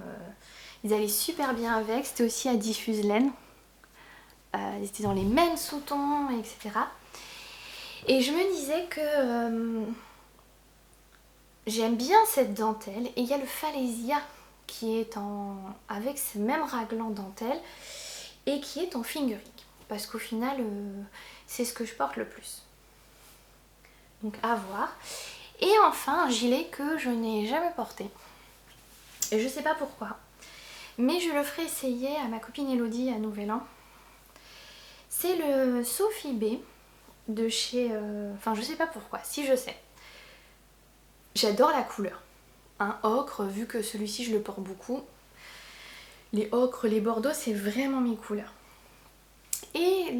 ils allaient super bien avec. C'était aussi à Diffuse Laine. Ils étaient dans les mêmes sous-tons, etc. Et je me disais que j'aime bien cette dentelle. Et il y a le Falesia qui est avec ce même raglan dentelle et qui est en fingering. Parce qu'au final, c'est ce que je porte le plus. Donc à voir. Et enfin, un gilet que je n'ai jamais porté. Et je sais pas pourquoi. Mais je le ferai essayer à ma copine Elodie à Nouvel An. C'est le Sophie B de chez... Enfin, je sais pas pourquoi. Si, je sais. J'adore la couleur. Un ocre, vu que celui-ci, je le porte beaucoup. Les ocres, les bordeaux, c'est vraiment mes couleurs. Et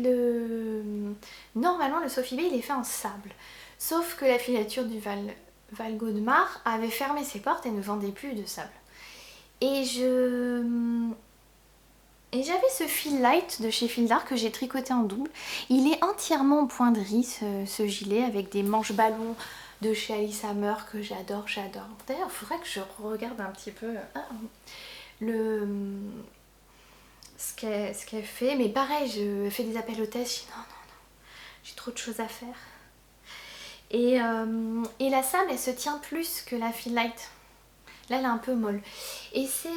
normalement, le Sophie B, il est fait en sable. Sauf que la filature du Val Gaudemar avait fermé ses portes et ne vendait plus de sable. Et j'avais ce fil light de chez Fil d'Art que j'ai tricoté en double. Il est entièrement en point de riz ce gilet avec des manches ballons de chez Alice Hammer que j'adore. D'ailleurs, il faudrait que je regarde un petit peu ce qu'elle fait. Mais pareil, je fais des appels au test. Je dis non, j'ai trop de choses à faire. Et la sable, elle se tient plus que la fil light. Là, elle est un peu molle. Et c'est...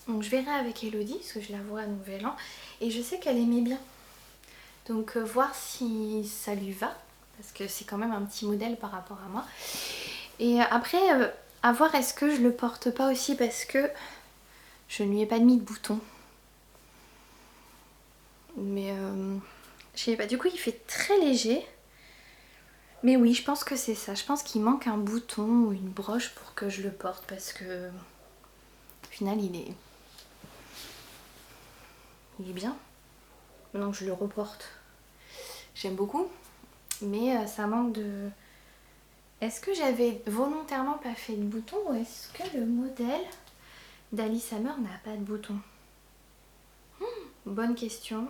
Donc je verrai avec Elodie, parce que je la vois à Nouvel An. Et je sais qu'elle aimait bien. Donc voir si ça lui va. Parce que c'est quand même un petit modèle par rapport à moi. Et après, à voir est-ce que je le porte pas aussi parce que je ne lui ai pas mis de bouton. Mais je sais pas. Du coup, il fait très léger. Mais oui, je pense que c'est ça. Je pense qu'il manque un bouton ou une broche pour que je le porte parce que au final il est bien. Maintenant que je le reporte, j'aime beaucoup. mais ça manque de... Est-ce que j'avais volontairement pas fait de boutons ou est-ce que le modèle d'Alice Hammer n'a pas de boutons? Bonne question.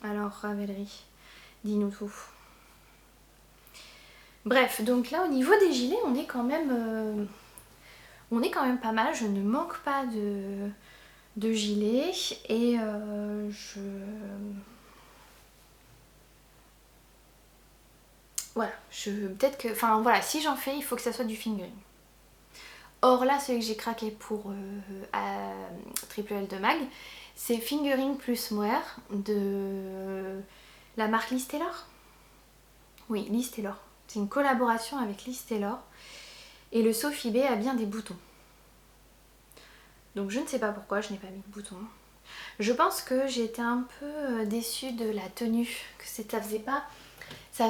Alors Ravelry, dis-nous tout. Bref, donc là au niveau des gilets, on est quand même pas mal. Je ne manque pas de gilets et voilà, peut-être que... Enfin voilà, si j'en fais, il faut que ça soit du fingering. Or là, celui que j'ai craqué pour Triple L de Mag, c'est Fingering plus Mohair de la marque Liz Taylor. Oui, Liz Taylor. C'est une collaboration avec Liz Taylor. Et le Sophie B a bien des boutons. Donc je ne sais pas pourquoi je n'ai pas mis de boutons. Je pense que j'étais un peu déçue de la tenue, que ça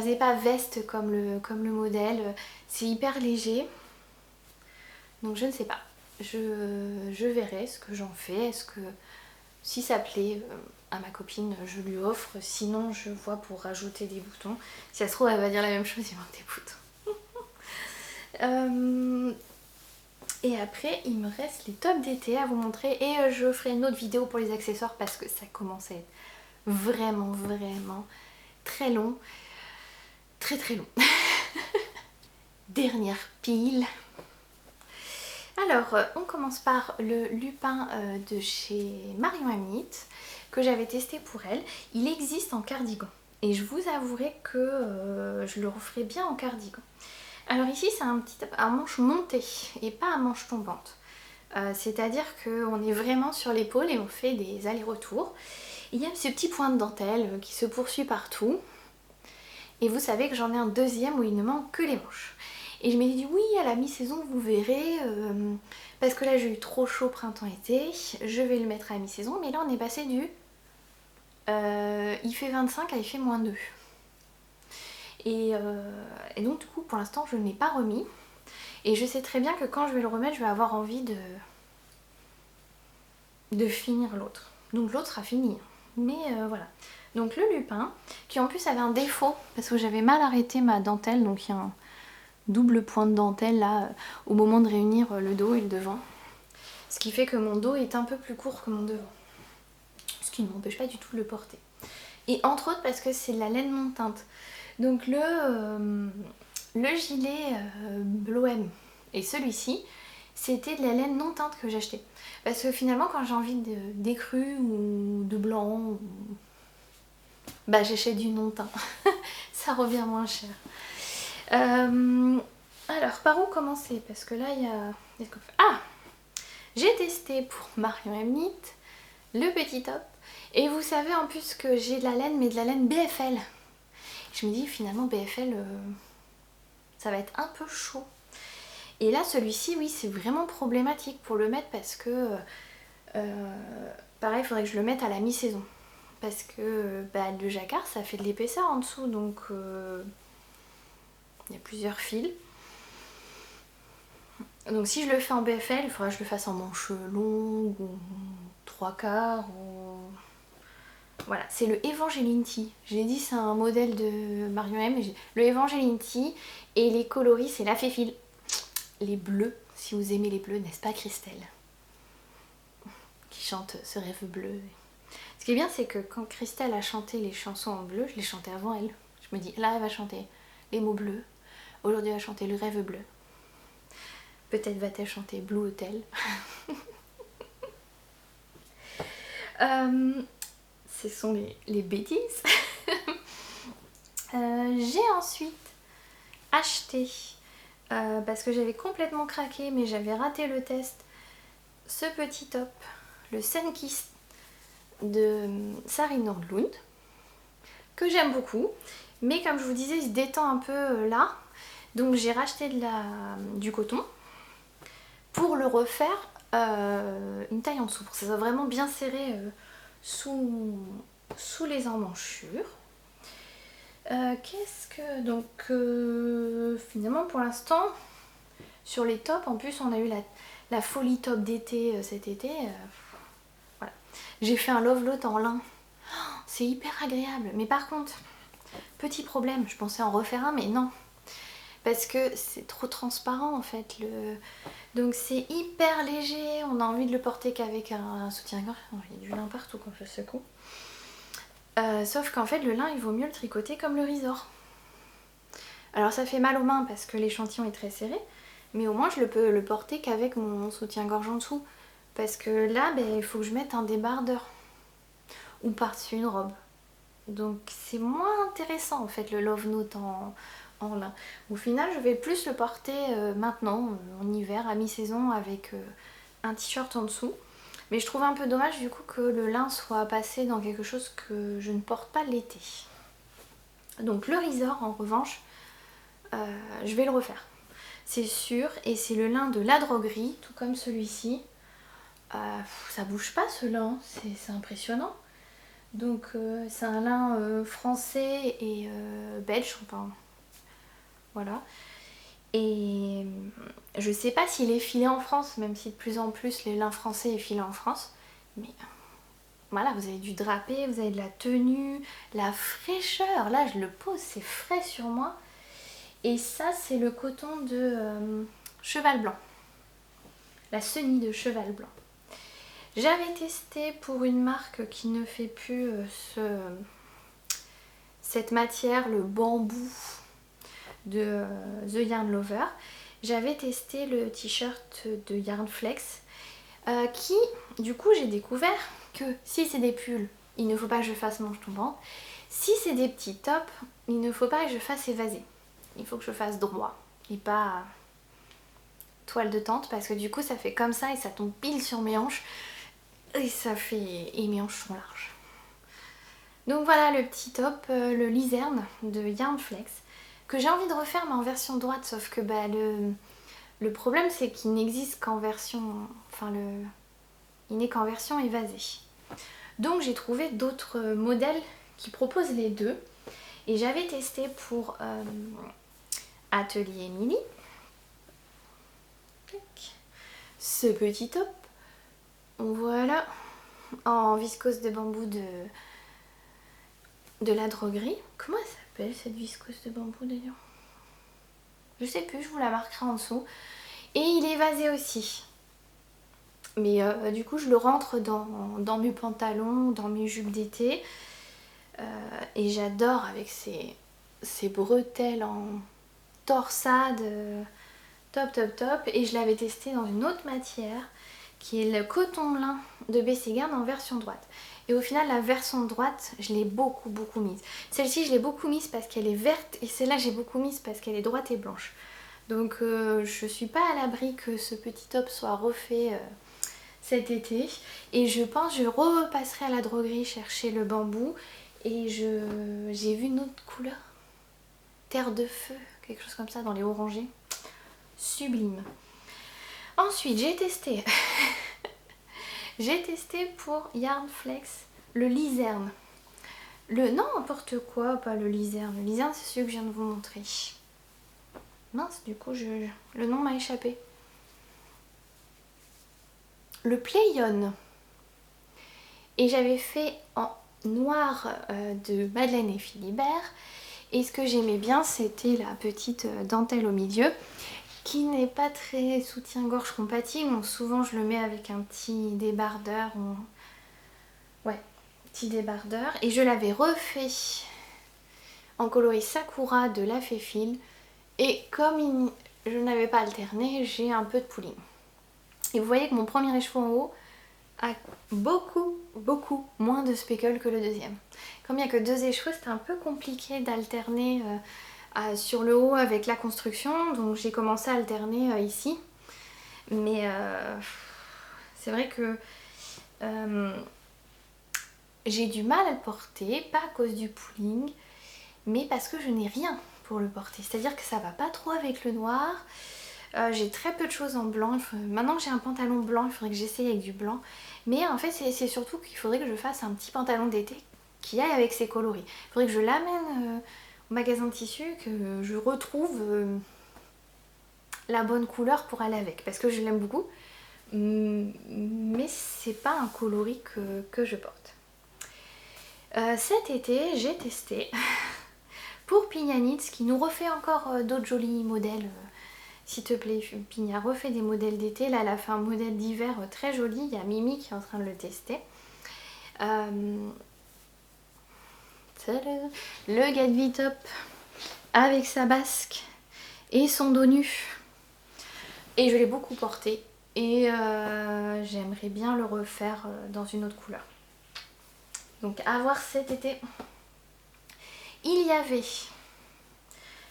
faisait pas veste comme le modèle. C'est hyper léger. Donc je ne sais pas. Je verrai ce que j'en fais. Est-ce que si ça plaît à ma copine, je lui offre. Sinon, je vois pour rajouter des boutons. Si ça se trouve, elle va dire la même chose, il manque des boutons. Et après, il me reste les tops d'été à vous montrer. Et je ferai une autre vidéo pour les accessoires parce que ça commence à être vraiment, vraiment très long. Très, très long. Dernière pile. Alors, on commence par le Lupin de chez Marion Hamnit que j'avais testé pour elle. Il existe en cardigan et je vous avouerai que je le referai bien en cardigan. Alors ici, c'est un manche monté et pas un manche tombante. C'est-à-dire qu'on est vraiment sur l'épaule et on fait des allers-retours. Il y a ce petit point de dentelle qui se poursuit partout. Et vous savez que j'en ai un deuxième où il ne manque que les manches. Et je m'ai dit oui, à la mi-saison vous verrez, parce que là j'ai eu trop chaud printemps-été, je vais le mettre à la mi-saison, mais là on est passé du il fait 25 à il fait -2. Et donc du coup pour l'instant je ne l'ai pas remis. Et je sais très bien que quand je vais le remettre, je vais avoir envie de finir l'autre. Donc l'autre sera fini. Mais voilà. Donc le Lupin, qui en plus avait un défaut, parce que j'avais mal arrêté ma dentelle, donc il y a un double point de dentelle là au moment de réunir le dos et le devant, ce qui fait que mon dos est un peu plus court que mon devant, ce qui ne m'empêche pas du tout de le porter, et entre autres parce que c'est de la laine non teinte. Donc le gilet Bloem et celui-ci c'était de la laine non teinte que j'achetais, parce que finalement quand j'ai envie d'écru ou de blanc, bah j'achète du non teint. Ça revient moins cher. Alors, par où commencer? Parce que là, il y a... Ah! J'ai testé pour Marion Hamnit le petit top. Et vous savez en plus que j'ai de la laine, mais de la laine BFL. Je me dis, finalement, BFL, ça va être un peu chaud. Et là, celui-ci, oui, c'est vraiment problématique pour le mettre parce que... pareil, il faudrait que je le mette à la mi-saison. Parce que le jacquard, ça fait de l'épaisseur en dessous, donc... il y a plusieurs fils. Donc si je le fais en BFL, il faudra que je le fasse en manche longue ou 3/4 ou... Voilà, c'est le Evangeline Tea. J'ai dit c'est un modèle de Marion M. Le Evangeline Tea et les coloris c'est la Féfil. Les bleus, si vous aimez les bleus, n'est-ce pas Christelle? Qui chante ce rêve bleu. Ce qui est bien c'est que quand Christelle a chanté les chansons en bleu, je les chantais avant elle. Je me dis là elle va chanter les mots bleus. Aujourd'hui elle va chanter le rêve bleu. Peut-être va-t-elle chanter Blue Hotel. Ce sont les bêtises. J'ai ensuite acheté, parce que j'avais complètement craqué, mais j'avais raté le test, ce petit top, le Sunkist de Sari Nordlund, que j'aime beaucoup. Mais comme je vous disais, il se détend un peu là. Donc j'ai racheté du coton pour le refaire une taille en dessous, pour que ça soit vraiment bien serré sous les emmanchures. Qu'est-ce que... Donc finalement pour l'instant, sur les tops, en plus on a eu la folie top d'été cet été. Voilà. J'ai fait un love lot en lin. Oh, c'est hyper agréable. Mais par contre, Petit problème, je pensais en refaire un mais non. Parce que c'est trop transparent en fait. Donc c'est hyper léger, on a envie de le porter qu'avec un soutien-gorge. Il y a du lin partout quand je secoue. Sauf qu'en fait le lin il vaut mieux le tricoter comme le ressort. Alors ça fait mal aux mains parce que l'échantillon est très serré, mais au moins je peux le porter qu'avec mon soutien-gorge en dessous. Parce que là il faut que je mette un débardeur ou par-dessus une robe. Donc c'est moins intéressant en fait le Love Note en lin. Au final je vais plus le porter maintenant en hiver à mi-saison avec un t-shirt en dessous. Mais je trouve un peu dommage du coup que le lin soit passé dans quelque chose que je ne porte pas l'été. Donc le ressort en revanche, je vais le refaire. C'est sûr, et c'est le lin de la droguerie, tout comme celui-ci. Ça bouge pas ce lin, c'est impressionnant. Donc c'est un lin français et belge, enfin voilà. Et je sais pas s'il est filé en France, même si de plus en plus les lins français est filé en France. Mais voilà, vous avez du drapé, vous avez de la tenue, la fraîcheur. Là je le pose, c'est frais sur moi. Et ça c'est le coton de cheval blanc. La chenille de cheval blanc. J'avais testé pour une marque qui ne fait plus cette matière, le bambou de The Yarn Lover. J'avais testé le t-shirt de Yarn Flex qui, du coup, j'ai découvert que si c'est des pulls, il ne faut pas que je fasse manche tombante. Si c'est des petits tops, il ne faut pas que je fasse évasé. Il faut que je fasse droit et pas toile de tente parce que du coup ça fait comme ça et ça tombe pile sur mes hanches et ça fait... et mes hanches sont larges. Donc voilà le petit top, le lizerne de Yarn Flex que j'ai envie de refaire mais en version droite, sauf que le problème c'est qu'il n'existe qu'en version... enfin il n'est qu'en version évasée. Donc j'ai trouvé d'autres modèles qui proposent les deux et j'avais testé pour Atelier Emily ce petit top, voilà, en viscose de bambou de la droguerie. Comment elle s'appelle cette viscose de bambou d'ailleurs? Je sais plus, je vous la marquerai en dessous. Et il est évasé aussi. Mais du coup je le rentre dans mes pantalons, dans mes jupes d'été. Et j'adore avec ces bretelles en torsade. Top top top. Et je l'avais testé dans une autre matière qui est le coton lin de BC Garn en version droite. Et au final la version droite je l'ai beaucoup mise. Celle-ci je l'ai beaucoup mise parce qu'elle est verte et celle-là j'ai beaucoup mise parce qu'elle est droite et blanche. Donc je suis pas à l'abri que ce petit top soit refait cet été. Et je pense que je repasserai à la droguerie chercher le bambou. Et j'ai vu une autre couleur. Terre de feu, quelque chose comme ça dans les orangés. Sublime. Ensuite j'ai testé j'ai testé pour Yarn Flex le lizerne. Non, n'importe quoi, pas le lizerne. Le lizerne c'est celui que je viens de vous montrer. Mince, du coup le nom m'a échappé. Le Playon. Et j'avais fait en noir de Madeleine et Philibert. Et ce que j'aimais bien c'était la petite dentelle au milieu, qui n'est pas très soutien-gorge compatible. Donc souvent je le mets avec un petit débardeur. Ouais, petit débardeur. Et je l'avais refait en coloris Sakura de la Féfil. Et comme je n'avais pas alterné, j'ai un peu de pooling. Et vous voyez que mon premier écheveau en haut a beaucoup moins de speckle que le deuxième. Comme il n'y a que deux écheveaux, c'était un peu compliqué d'alterner sur le haut avec la construction, donc j'ai commencé à alterner ici. Mais c'est vrai que j'ai du mal à le porter, pas à cause du pooling, mais parce que je n'ai rien pour le porter. C'est-à-dire que ça va pas trop avec le noir. J'ai très peu de choses en blanc. Maintenant que j'ai un pantalon blanc, il faudrait que j'essaye avec du blanc. Mais en fait, c'est surtout qu'il faudrait que je fasse un petit pantalon d'été qui aille avec ses coloris. Il faudrait que je l'amène au magasin de tissu, que je retrouve la bonne couleur pour aller avec. Parce que je l'aime beaucoup. Mais c'est pas un coloris que je porte. Cet été, j'ai testé pour Pignanits qui nous refait encore d'autres jolis modèles. S'il te plaît, Pigna, refait des modèles d'été. Là, elle a fait un modèle d'hiver très joli. Il y a Mimi qui est en train de le tester. Le Gadvi Top avec sa basque et son dos nu. Et je l'ai beaucoup porté. Et j'aimerais bien le refaire dans une autre couleur. Donc à voir cet été. Il y avait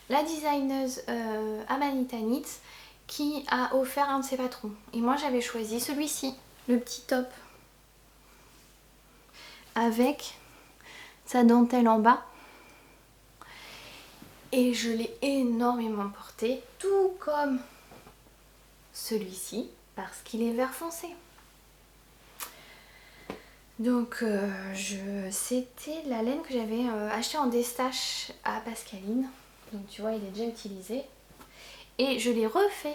la designeuse Amanita Knits qui a offert un de ses patrons. Et moi j'avais choisi celui-ci, le petit top. Avec sa dentelle en bas. Et je l'ai énormément porté, tout comme celui-ci, parce qu'il est vert foncé. Donc c'était la laine que j'avais achetée en destache à Pascaline. Donc tu vois, il est déjà utilisé. Et je l'ai refait.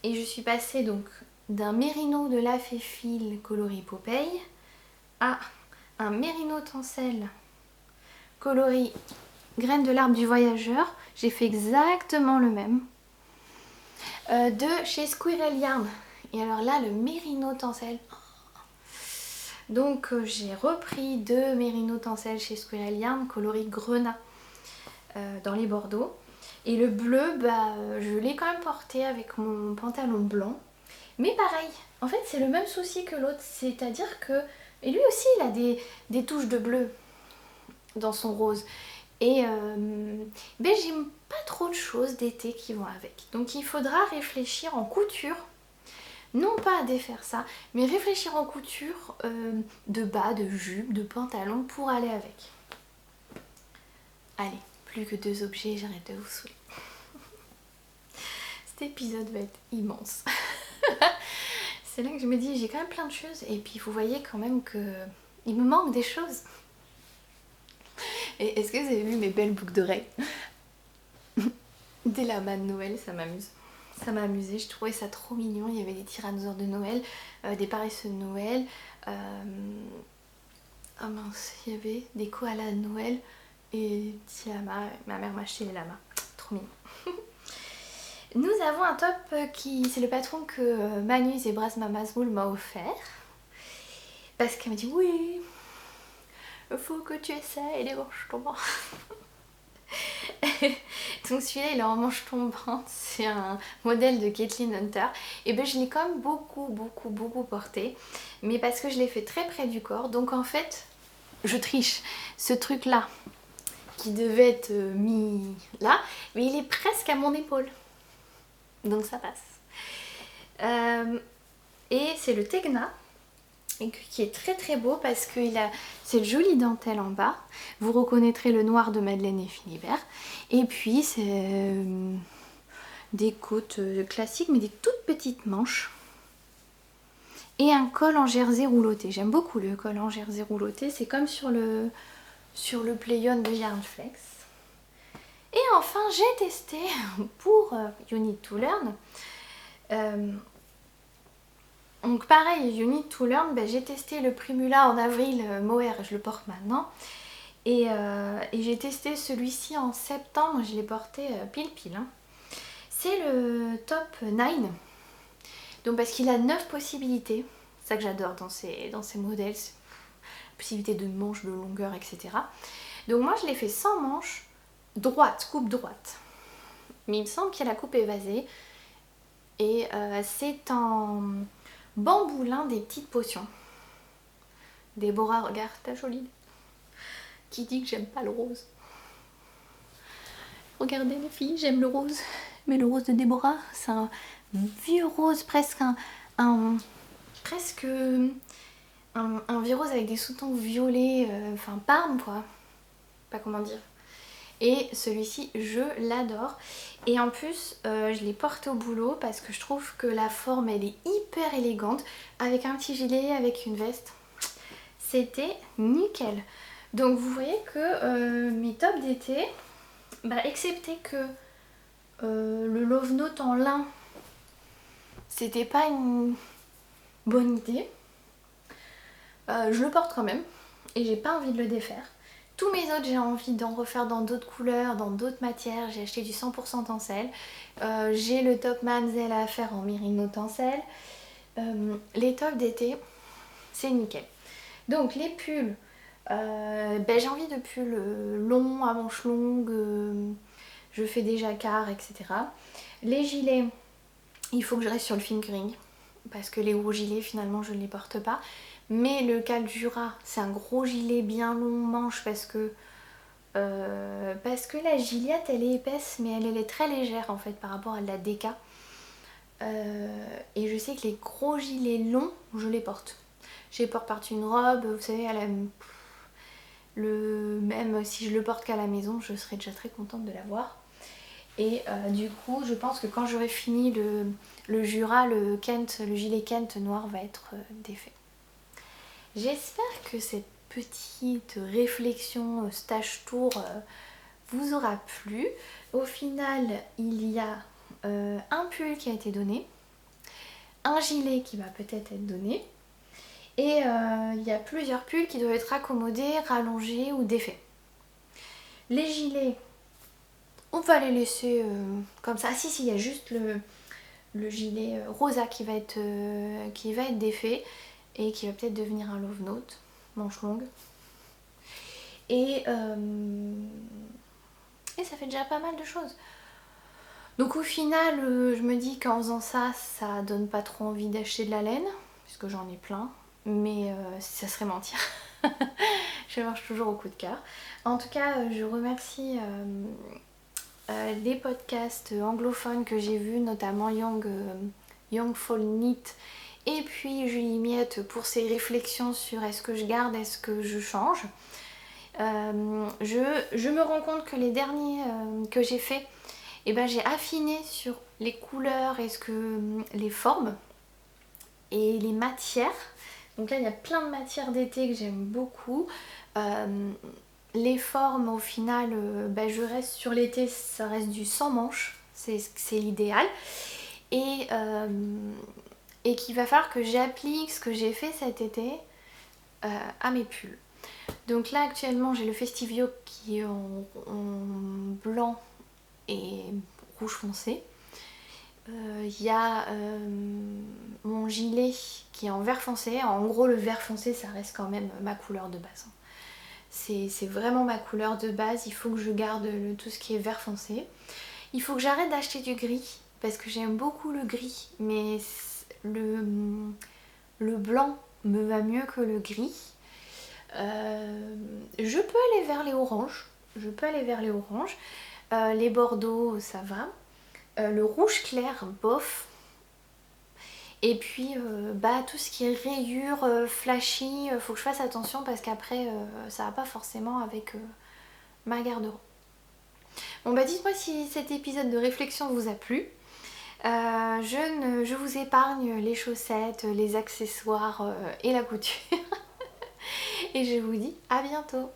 Et je suis passée donc d'un mérino de la Féfile coloris Popeye à un mérino tencel coloris graines de l'arbre du voyageur. J'ai fait exactement le même. De chez Squirrel Yarn. Et alors là, le mérino tencel. Donc j'ai repris deux mérino tencel chez Squirrel Yarn coloris grenat dans les bordeaux. Et le bleu, je l'ai quand même porté avec mon pantalon blanc. Mais pareil, en fait c'est le même souci que l'autre. C'est-à-dire que... Et lui aussi il a des touches de bleu dans son rose. Et j'aime pas trop de choses d'été qui vont avec. Donc il faudra réfléchir en couture. Non pas à défaire ça, mais réfléchir en couture de bas, de jupe, de pantalon pour aller avec. Allez, plus que 2 objets, j'arrête de vous saouler. Cet épisode va être immense. C'est là que je me dis, j'ai quand même plein de choses. Et puis vous voyez quand même que il me manque des choses. Et est-ce que vous avez vu mes belles boucles d'oreilles? Des lamas de Noël, ça m'amuse. Ça m'a amusé, je trouvais ça trop mignon. Il y avait des tyrannosaures de Noël, des paresseux de Noël. Oh mince, il y avait des koalas de Noël et des petits lamas. Ma mère m'a acheté les lamas. Trop mignon. Nous avons un top qui... C'est le patron que Manu Zebras Mamazmoul m'a offert. Parce qu'elle m'a dit oui, il faut que tu essayes les manches tombantes. Donc celui-là il est en manche tombante, c'est un modèle de Kathleen Hunter. Et je l'ai quand même beaucoup porté, mais parce que je l'ai fait très près du corps. Donc en fait je triche, ce truc là qui devait être mis là, mais il est presque à mon épaule, donc ça passe. Et c'est le Tegna qui est très beau parce qu'il a cette jolie dentelle en bas. Vous reconnaîtrez le noir de Madeleine et Philibert. Et puis c'est des côtes classiques mais des toutes petites manches. Et un col en jersey rouloté. J'aime beaucoup le col en jersey rouloté. C'est comme sur le Playon de Yarnflex. Et enfin j'ai testé pour You Need to Learn. Donc pareil, You Need to Learn, j'ai testé le Primula en avril, mohair, je le porte maintenant. Et j'ai testé celui-ci en septembre, je l'ai porté pile. Hein. C'est le top 9. Donc parce qu'il a 9 possibilités. C'est ça que j'adore dans ces modèles. Possibilité de manches, de longueur, etc. Donc moi je l'ai fait sans manche, droite, coupe droite. Mais il me semble qu'il y a la coupe évasée. Et c'est en... bamboulin des petites potions. Déborah, regarde ta jolie. Qui dit que j'aime pas le rose? Regardez les filles, j'aime le rose. Mais le rose de Déborah, c'est un vieux rose, presque un vieux rose avec des sous-tons violets, enfin parme quoi. Pas comment dire. Et celui-ci, je l'adore. Et en plus, je l'ai porté au boulot parce que je trouve que la forme, elle est hyper élégante. Avec un petit gilet, avec une veste. C'était nickel. Donc vous voyez que mes tops d'été, excepté que le Love Note en lin, c'était pas une bonne idée. Je le porte quand même. Et j'ai pas envie de le défaire. tous mes autres, j'ai envie d'en refaire dans d'autres couleurs, dans d'autres matières. J'ai acheté du 100% tencel. J'ai le top Mamselle à faire en Merino tencel. Les tops d'été, c'est nickel. Donc les pulls, j'ai envie de pulls longs, à manches longues. Je fais des jacquards, etc. Les gilets, il faut que je reste sur le fingering. Parce que les hauts gilets, finalement, je ne les porte pas. Mais le Cal Jura, c'est un gros gilet bien long manche parce que la Gilliatt, elle est épaisse, mais elle est très légère en fait par rapport à la DK. Et je sais que les gros gilets longs, je les porte. Je les porte par-dessus une robe, vous savez, même si je le porte qu'à la maison, je serais déjà très contente de l'avoir. Et du coup, je pense que quand j'aurai fini le Jura, le gilet Kent noir va être défait. J'espère que cette petite réflexion stage tour vous aura plu. Au final, il y a un pull qui a été donné, un gilet qui va peut-être être donné, et il y a plusieurs pulls qui doivent être accommodés, rallongés ou défaits. Les gilets, on va les laisser comme ça. Ah si, il y a juste le gilet rosa qui va être défait et qui va peut-être devenir un love note, manche longue. Et ça fait déjà pas mal de choses. Donc au final, je me dis qu'en faisant ça, ça donne pas trop envie d'acheter de la laine, puisque j'en ai plein, mais ça serait mentir. Je marche toujours au coup de cœur. En tout cas, je remercie les podcasts anglophones que j'ai vus, notamment Young Fall Knit et puis Julie Miette pour ses réflexions sur est-ce que je garde, est-ce que je change. Je me rends compte que les derniers que j'ai fait, j'ai affiné sur les couleurs, les formes et les matières. Donc là il y a plein de matières d'été que j'aime beaucoup. Les formes au final, je reste sur l'été, ça reste du sans manches, c'est l'idéal. Et qu'il va falloir que j'applique ce que j'ai fait cet été à mes pulls. Donc là actuellement j'ai le Festivio qui est en blanc et rouge foncé. Il y a mon gilet qui est en vert foncé. En gros le vert foncé ça reste quand même ma couleur de base. C'est vraiment ma couleur de base, il faut que je garde tout ce qui est vert foncé. Il faut que j'arrête d'acheter du gris parce que j'aime beaucoup le gris, mais le blanc me va mieux que le gris. Je peux aller vers les oranges, les bordeaux ça va, le rouge clair bof, et puis tout ce qui est rayures, flashy, faut que je fasse attention parce qu'après ça va pas forcément avec ma garde-robe. Bon dites-moi si cet épisode de réflexion vous a plu. Je vous épargne les chaussettes, les accessoires et la couture. Et je vous dis à bientôt.